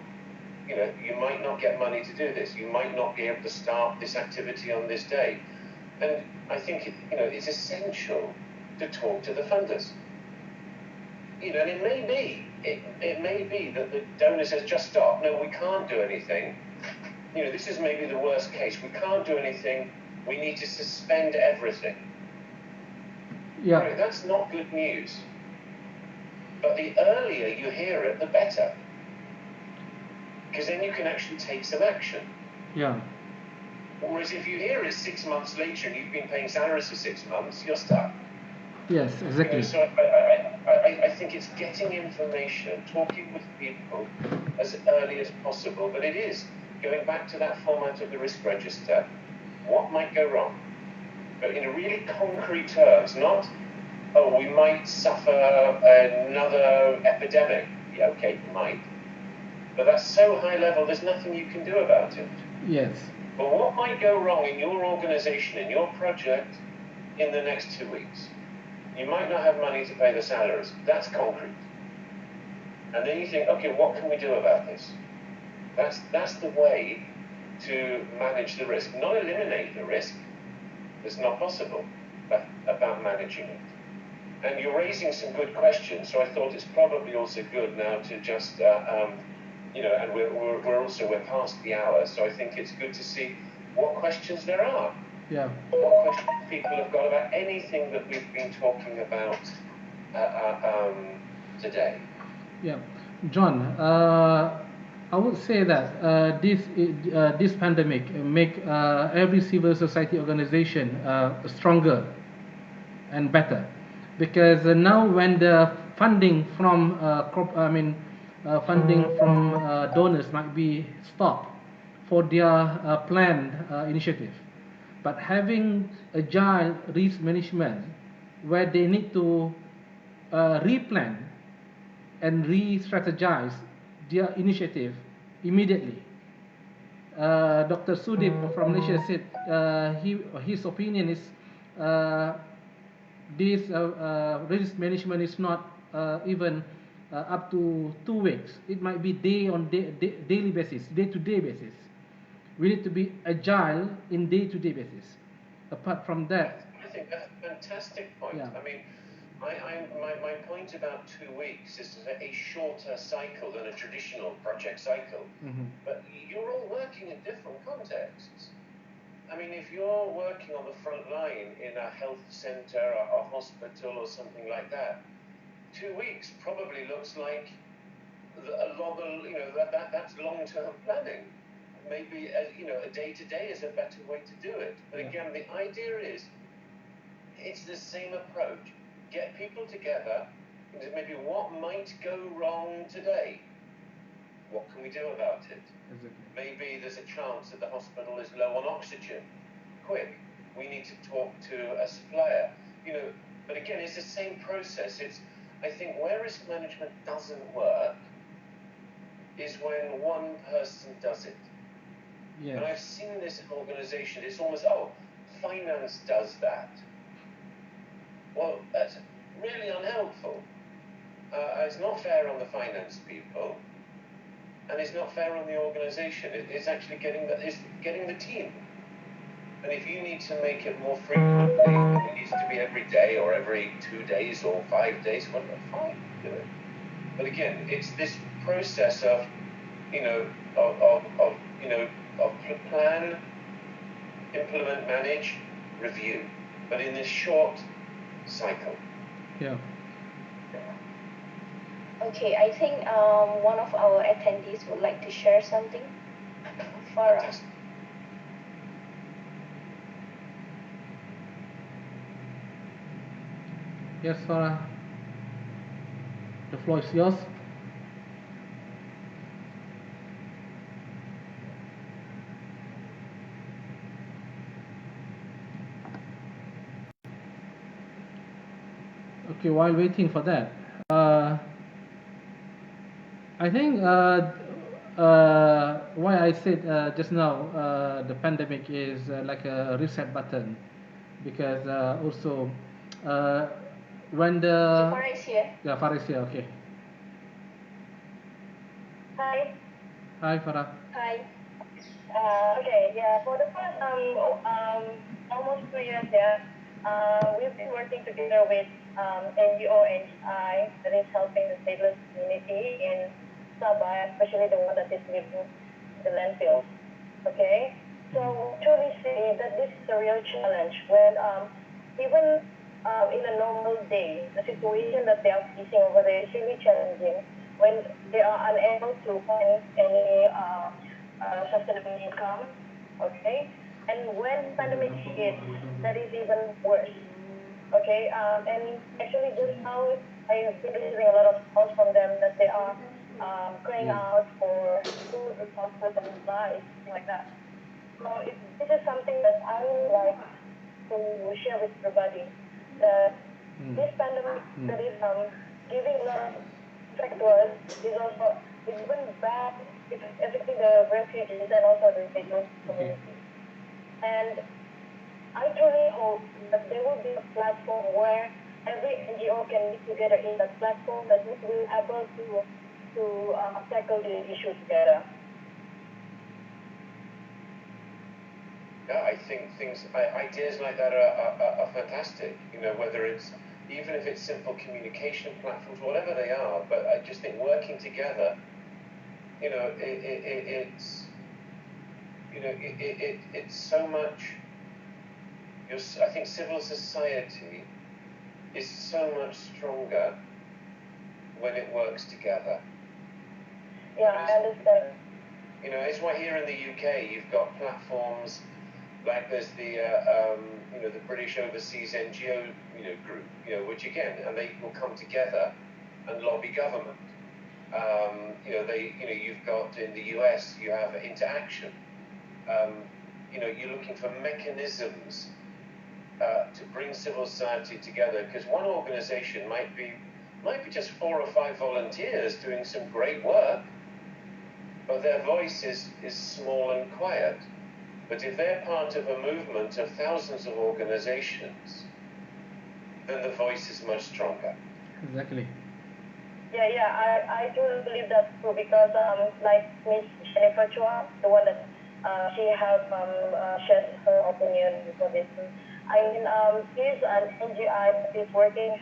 You know, you might not get money to do this. You might not be able to start this activity on this day. And I think, it's essential to talk to the funders. And it may be that the donor says, just stop. No, we can't do anything. This is maybe the worst case. We can't do anything. We need to suspend everything. Yeah. Right, that's not good news. But the earlier you hear it, the better. Because then you can actually take some action. Yeah. Whereas if you hear it 6 months later and you've been paying salaries for 6 months, you're stuck. Yes, exactly. So I think it's getting information, talking with people as early as possible. But it is going back to that format of the risk register. What might go wrong? But in really concrete terms, not, we might suffer another epidemic. Yeah, okay, might. But that's so high level, there's nothing you can do about it. Yes. But what might go wrong in your organization, in your project, in the next 2 weeks? You might not have money to pay the salaries. That's concrete. And then you think, okay, what can we do about this? That's the way to manage the risk. Not eliminate the risk. It's not possible, but about managing it. And you're raising some good questions, so I thought it's probably also good now to just, and we're past the hour, so I think it's good to see what questions there are. Yeah. What questions people have got about anything that we've been talking about today. Yeah, John, I would say that this pandemic make every civil society organization stronger and better, because now when the funding from donors might be stopped for their planned initiative, but having agile risk management where they need to replan and re-strategize their initiative immediately. Dr. Sudip from Malaysia said his opinion is this risk management is not even up to 2 weeks. It might be daily basis, day-to-day basis. We need to be agile in day-to-day basis. Apart from that, think that's a fantastic point. Yeah. I mean, my point about 2 weeks is a shorter cycle than a traditional project cycle. But you're all working in different contexts. I mean, if you're working on the front line in a health center, a hospital, or something like that, 2 weeks probably looks like a lot of, that's long-term planning. Maybe a day-to-day is a better way to do it. But again, the idea is it's the same approach. Get people together, and maybe what might go wrong today? What can we do about it? Exactly. Maybe there's a chance that the hospital is low on oxygen. Quick, we need to talk to a supplier. But again, it's the same process. I think where risk management doesn't work is when one person does it. Yes. And I've seen this in organizations. It's almost, finance does that. Well, that's really unhelpful. It's not fair on the finance people, and it's not fair on the organization. It's actually getting the team. And if you need to make it more frequently, it needs to be every day or every 2 days or 5 days, well, fine, do it. But again, it's this process of plan, implement, manage, review, but in this short cycle. Yeah. Okay, I think one of our attendees would like to share something. Farah. Yes, Farah. The floor is yours. Okay, while waiting for that, I think why I said just now the pandemic is like a reset button, because also when the Farah is here. Yeah, Farah is here. Okay. Hi. Hi, Farah. Hi. Okay, yeah, for the past almost 2 years, we've been working together with NGO NGI that is helping the stateless community in Sabah, especially the one that is living the landfill. Okay, so truly see that this is a real challenge when even in a normal day, the situation that they are facing over there is really challenging when they are unable to find any sustainable income, okay? And when pandemic hits, that is even worse, okay? And actually just now, I have been receiving a lot of calls from them that they are crying out for food resources and supplies, like that. So this is something that I would like to share with everybody, that this pandemic that is giving a lot of effect to us is also even bad, it's affecting the refugees and also the indigenous community. And I truly hope that there will be a platform where every NGO can meet together in that platform that will be able to tackle the issue together. Yeah, I think ideas like that are fantastic. Whether it's even if it's simple communication platforms, whatever they are. But I just think working together, it's so much. I think civil society is so much stronger when it works together. Yeah, I understand. It's why here in the UK you've got platforms like there's the the British Overseas NGO group, which again, and they will come together and lobby government. You've got in the US you have Interaction. You're looking for mechanisms to bring civil society together, because one organization might be just 4 or 5 volunteers doing some great work, but their voice is small and quiet. But if they're part of a movement of thousands of organizations, then the voice is much stronger. Exactly. Yeah, I do believe that too, because like Miss Jennifer Chua, the one that she have shared her opinion before this. He's an NGI that is working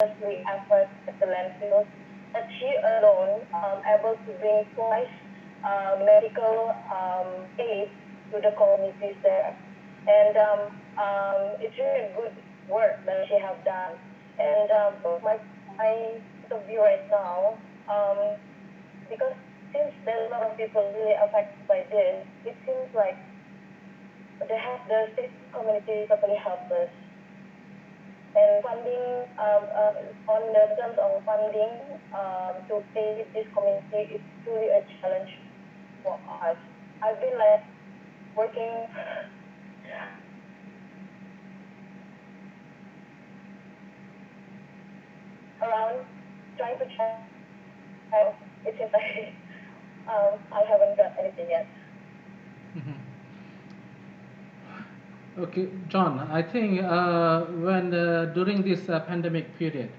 tirelessly effort at the landfills, but she alone able to bring twice medical aid to the communities there. And it's really good work that she has done. And my point of view right now, because since there's a lot of people really affected by this, it seems like the state community is totally helpless. And funding, on the terms of funding to pay this community is truly a challenge for us. I've been like working around trying to check. It seems like I haven't got anything yet. Okay, John, I think when during this pandemic period,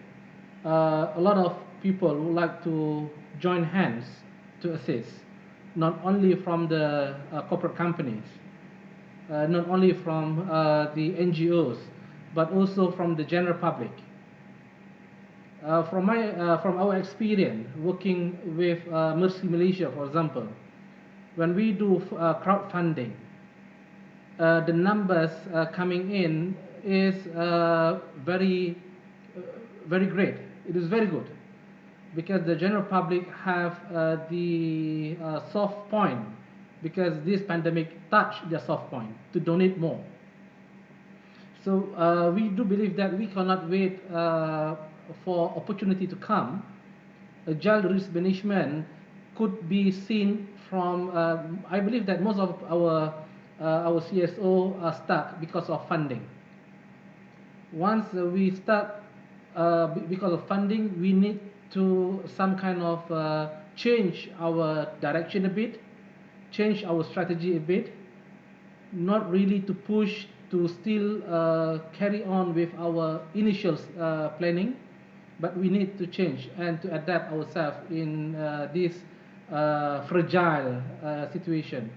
a lot of people would like to join hands to assist, not only from the corporate companies, not only from the NGOs, but also from the general public. From our experience working with Mercy Malaysia, for example, when we do crowdfunding, the numbers coming in is very great. It is very good because the general public have the soft point, because this pandemic touched their soft point to donate more. So we do believe that we cannot wait for opportunity to come. Agile risk management could be seen from, I believe that most of our CSO are stuck because of funding. Once we start because of funding, we need to some kind of change our direction a bit, change our strategy a bit, not really to push to still carry on with our initial planning, but we need to change and to adapt ourselves in this fragile situation.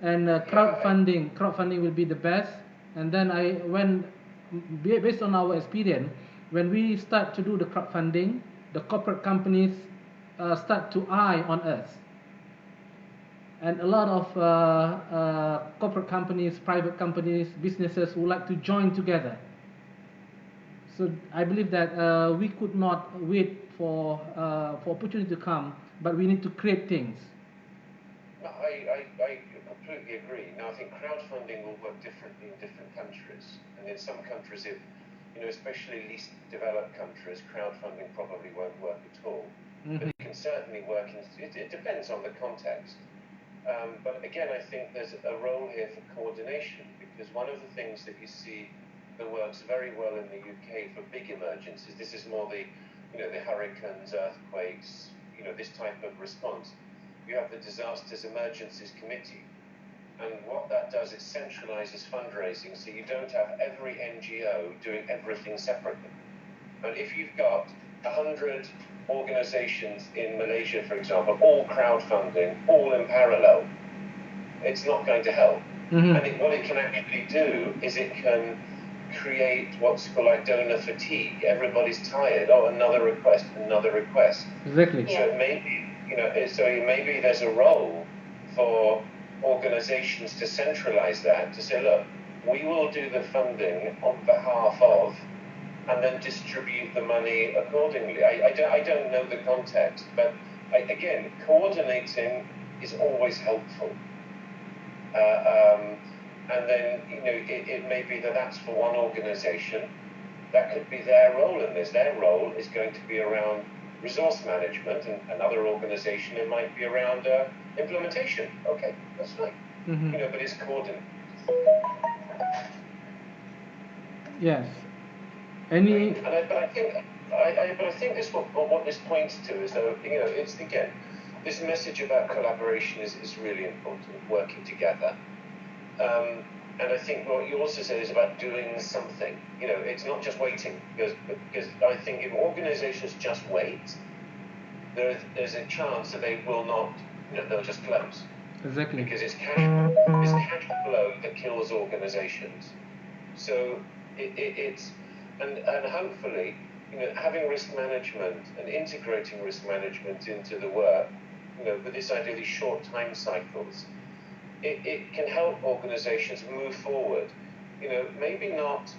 And crowdfunding will be the best. And then based on our experience, when we start to do the crowdfunding, the corporate companies start to eye on us. And a lot of corporate companies, private companies, businesses would like to join together. So I believe that we could not wait for opportunity to come, but we need to create things. I completely agree. Now, I think crowdfunding will work differently in different countries. And in some countries, especially least developed countries, crowdfunding probably won't work at all. But it can certainly work. It depends on the context. But again, I think there's a role here for coordination, because one of the things that you see that works very well in the UK for big emergencies, this is more the hurricanes, earthquakes, this type of response. You have the Disasters Emergencies Committee, and what that does is centralizes fundraising, so you don't have every NGO doing everything separately. But if you've got 100 organizations in Malaysia, for example, all crowdfunding, all in parallel, it's not going to help. I think what it can actually do is it can create what's called like donor fatigue. Everybody's tired. Oh, another request. Exactly. So maybe there's a role for organizations to centralize that, to say, look, we will do the funding on behalf of, and then distribute the money accordingly. I don't know the context, but again, coordinating is always helpful. And then, it may be that that's for one organization. That could be their role in this. Their role is going to be around resource management, and another organization, it might be around implementation. Okay, that's fine. But it's coordinated. Yes. But I think this what this points to is that it's again, this message about collaboration is really important, working together. And I think what you also said is about doing something. It's not just waiting, because I think if organizations just wait, there's a chance that they will not, they'll just close. Exactly. Because it's cash flow that kills organizations. So it's and hopefully, having risk management and integrating risk management into the work, with this idea of these short time cycles, it can help organizations move forward. Maybe not,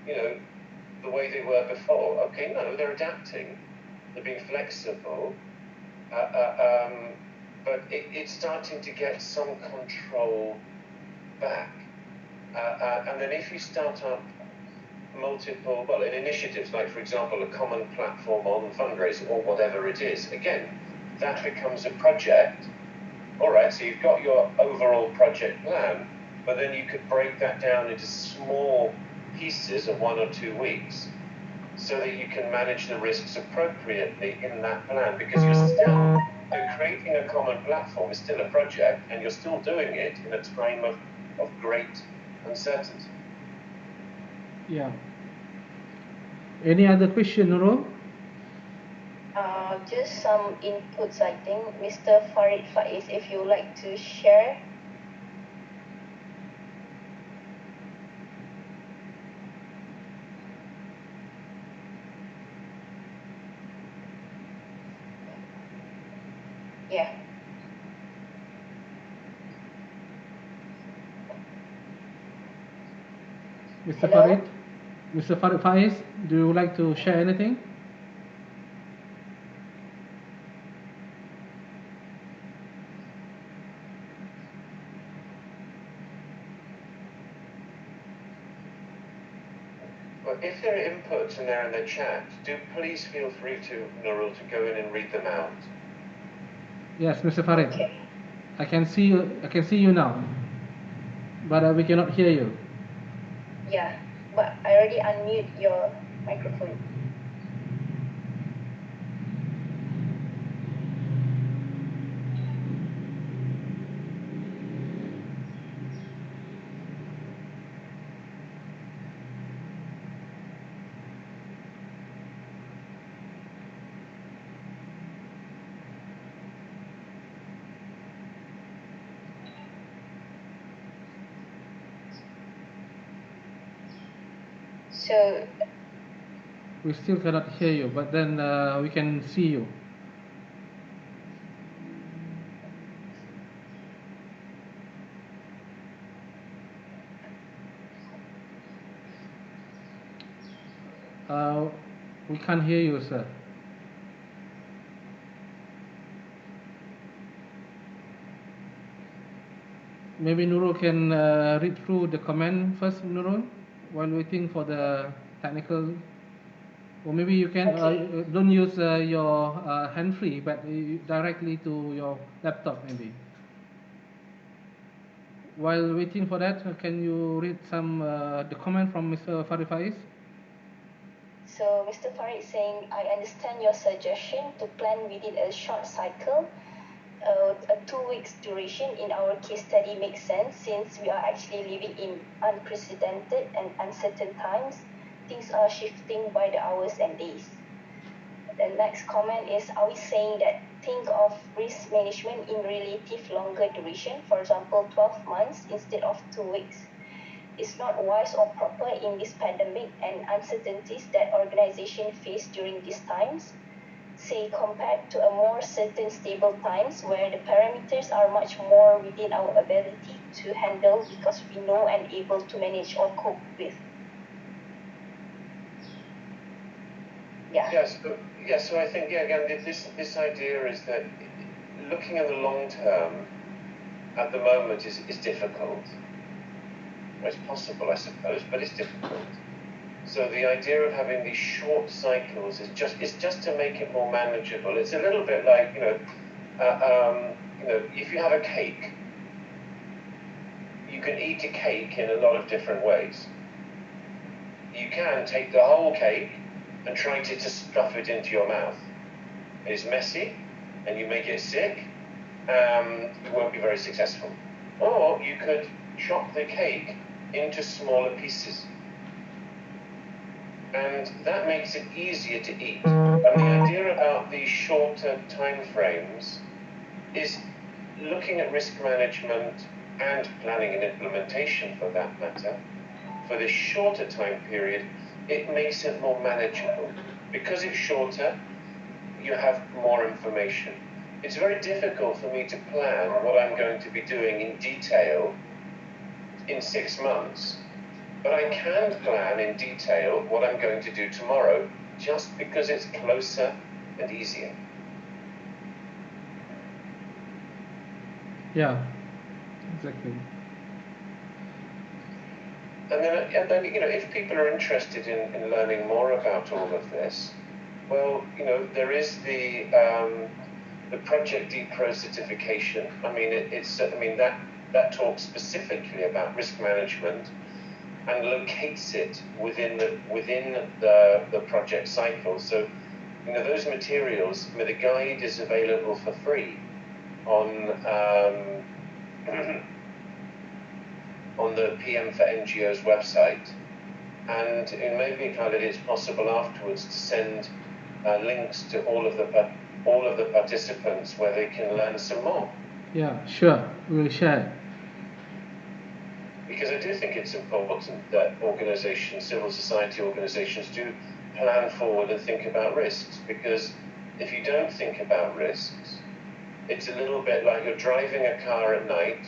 the way they were before. Okay, no, they're adapting, they're being flexible, but it's starting to get some control back. And then if you start up multiple, initiatives, like for example, a common platform on fundraising or whatever it is, again, that becomes a project. All right, so you've got your overall project plan, but then you could break that down into small pieces of 1 or 2 weeks so that you can manage the risks appropriately in that plan, because creating a common platform is still a project, and you're still doing it in a time of great uncertainty. Yeah. Any other question, Nurul? Just some inputs, I think. Mr. Farid Faiz, if you would like to share. Yeah. Mr. Hello? Farid? Mr. Farid Faiz, do you like to share anything? Well, if there are inputs and they're in the chat, do please feel free to, Nurul, to go in and read them out. Yes, Mr. Farid. Okay. I can see you now, but we cannot hear you. Yeah, but I already unmute your microphone. So, We still cannot hear you, but then we can see you. We can't hear you, sir. Maybe Nurul can read through the comment first, Nurul, while waiting for the technical. Or maybe you can Okay. don't use your hand-free, but directly to your laptop, maybe. While waiting for that, can you read some the comment from Mr. Farid Faiz? So Mr. Farid is saying, I understand your suggestion to plan within a short cycle. A 2 weeks duration in our case study makes sense since we are actually living in unprecedented and uncertain times. Things are shifting by the hours and days. The next comment is, are we saying that think of risk management in relative longer duration, for example, 12 months instead of 2 weeks? It's not wise or proper in this pandemic and uncertainties that organizations face during these times, say compared to a more certain stable times where the parameters are much more within our ability to handle because we know and able to manage or cope with. Yeah. So I think, again, this idea is that looking at the long term at the moment is difficult. It's possible, I suppose, but it's difficult. So the idea of having these short cycles is just to make it more manageable. It's a little bit like, if you have a cake, you can eat a cake in a lot of different ways. You can take the whole cake and try to just stuff it into your mouth. It's messy, and you may get sick, you won't be very successful. Or you could chop the cake into smaller pieces. And that makes it easier to eat. And the idea about these shorter time frames is looking at risk management and planning and implementation, for that matter, for this shorter time period, it makes it more manageable. Because it's shorter, you have more information. It's very difficult for me to plan what I'm going to be doing in detail in 6 months, but I can plan in detail what I'm going to do tomorrow just because it's closer and easier. Yeah, exactly. And then if people are interested in learning more about all of this, well, there is the Project D Pro certification. I mean, that talks specifically about risk management and locates it within the project cycle. So, those materials. The guide is available for free on on the PM for NGOs website, and maybe Khalid, it's possible afterwards to send links to all of the participants where they can learn some more. Yeah, sure, we'll share. Because I do think it's important that organizations, civil society organizations, do plan forward and think about risks. Because if you don't think about risks, it's a little bit like you're driving a car at night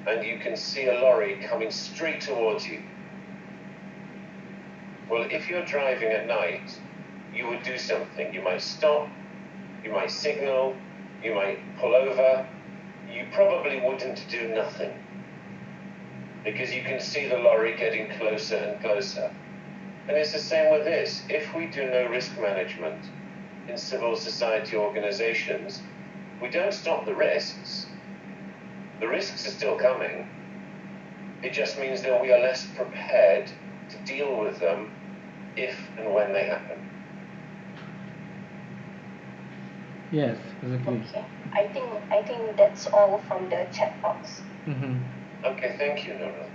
and you can see a lorry coming straight towards you. Well, if you're driving at night, you would do something. You might stop, you might signal, you might pull over. You probably wouldn't do nothing, because you can see the lorry getting closer and closer. And it's the same with this. If we do no risk management in civil society organizations, we don't stop the risks. The risks are still coming. It just means that we are less prepared to deal with them if and when they happen. Yes, exactly. Okay. I think that's all from the chat box. Mm-hmm. Okay, thank you, Nurul.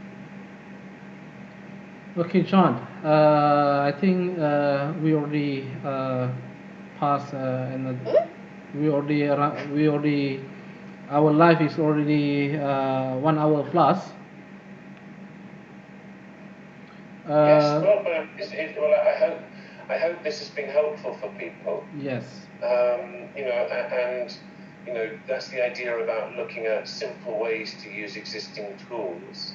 Okay, John. I think we already passed, and we already, our life is already 1 hour plus. Yes, well, I hope this has been helpful for people. Yes. And that's the idea about looking at simple ways to use existing tools,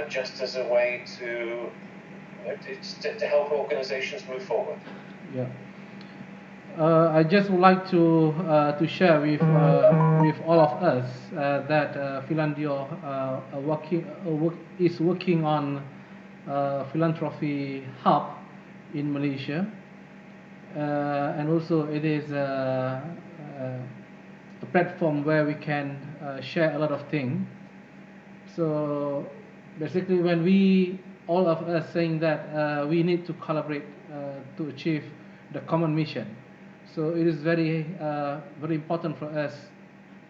just as a way to help organizations move forward. Yeah. I just would like to share with all of us that Philandure is working on philanthropy hub in Malaysia, and also it is a platform where we can share a lot of things. So basically, when we all of us saying that we need to collaborate to achieve the common mission, so it is very important for us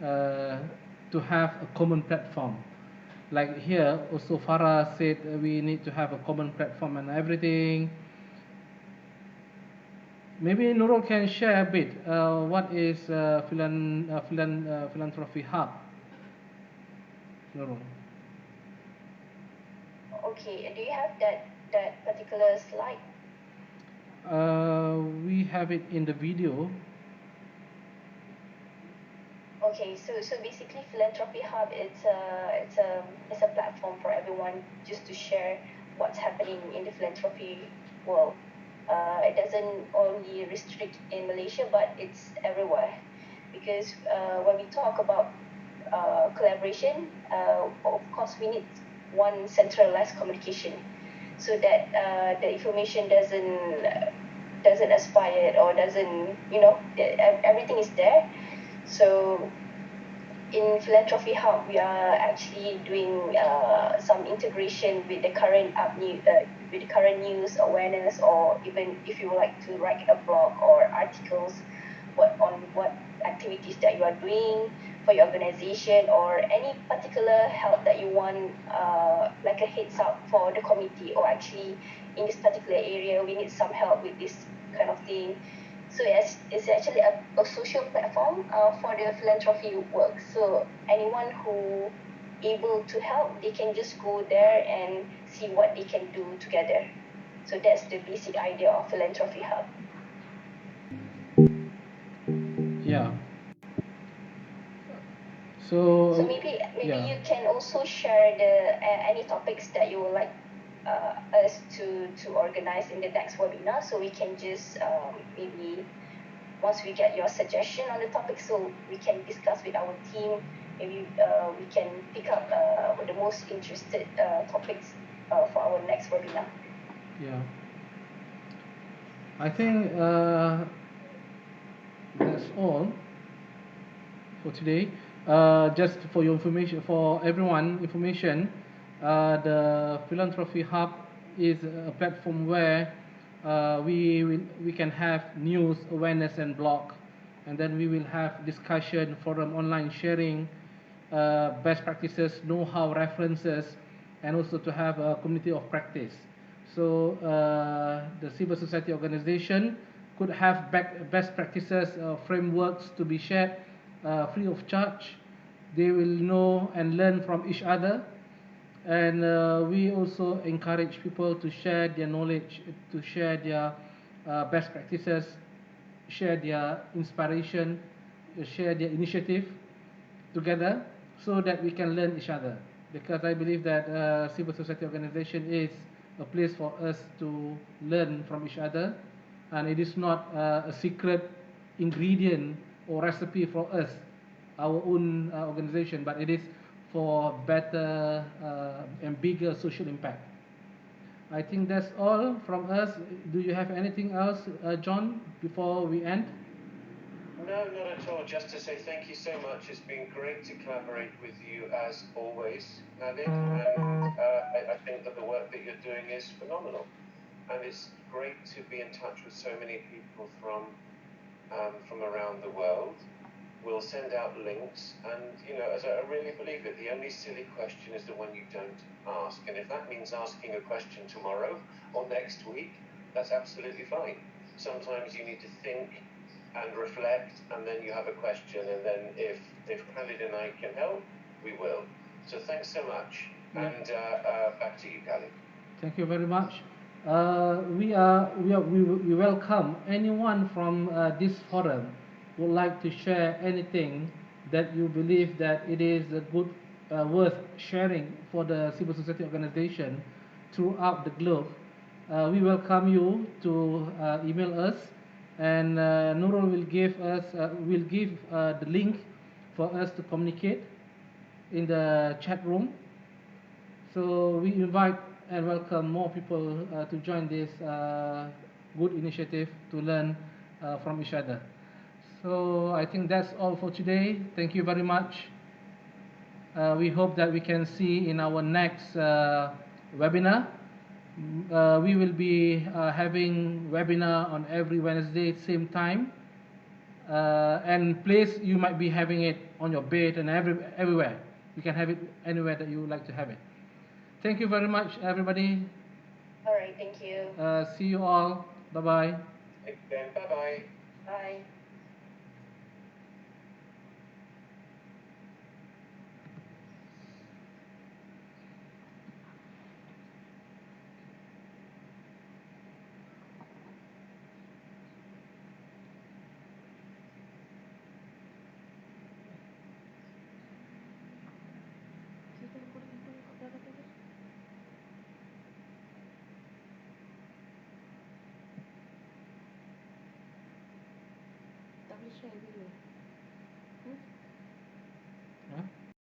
to have a common platform. Like here, also Farah said we need to have a common platform and everything. Maybe Nurul can share a bit what is philanthropy hub. Nurul. Okay, do you have that particular slide? We have it in the video. Okay, so basically, Philanthropy Hub it's a platform for everyone just to share what's happening in the philanthropy world. It doesn't only restrict in Malaysia, but it's everywhere. Because when we talk about collaboration, of course we need one centralized communication, so that the information doesn't aspire or doesn't everything is there. So in Philanthropy Hub, we are actually doing some integration with the current with the current news awareness, or even if you would like to write a blog or articles on what activities that you are doing for your organization, or any particular help that you want, like a heads up for the committee, or actually in this particular area we need some help with this kind of thing. So it's actually a social platform for the philanthropy work. So anyone who able to help, they can just go there and see what they can do together. So that's the basic idea of Philanthropy Hub. Yeah. So maybe yeah. you can also share the any topics that you would like us to organize in the next webinar, so we can just maybe once we get your suggestion on the topic, so we can discuss with our team. Maybe we can pick up the most interested topics for our next webinar. Yeah. I think that's all for today. Just for your information, for everyone information, the Philanthropy Hub is a platform where we can have news, awareness, and blog, and then we will have discussion, forum, online sharing, best practices, know-how, references, and also to have a community of practice. So the civil society organization could have best practices, frameworks to be shared free of charge. They will know and learn from each other, and we also encourage people to share their knowledge, to share their best practices, share their inspiration, share their initiative together, so that we can learn each other. Because I believe that civil society organization is a place for us to learn from each other, and it is not a secret ingredient or recipe for us, our own organization, but it is for better and bigger social impact. I think that's all from us. Do you have anything else, John, before we end? No, not at all. Just to say thank you so much. It's been great to collaborate with you as always, Navid. And I think that the work that you're doing is phenomenal. And it's great to be in touch with so many people from around the world. We'll send out links, and as I really believe it, the only silly question is the one you don't ask. And if that means asking a question tomorrow or next week, that's absolutely fine. Sometimes you need to think and reflect, and then you have a question, and then if Khalid and I can help, we will. So thanks so much, and back to you, Khalid. Thank you very much. We welcome anyone from this forum would like to share anything that you believe that it is a good worth sharing for the civil society organization throughout the globe. We welcome you to email us, and Nurul will give the link for us to communicate in the chat room. So we invite and welcome more people to join this good initiative to learn from each other. So I think that's all for today. Thank you very much. We hope that we can see in our next webinar. We will be having webinar on every Wednesday same time, and place you might be having it on your bed and everywhere. You can have it anywhere that you would like to have it. Thank you very much, everybody. All right, thank you. See you all. Bye-bye. Bye-bye. Bye. Tak boleh share video.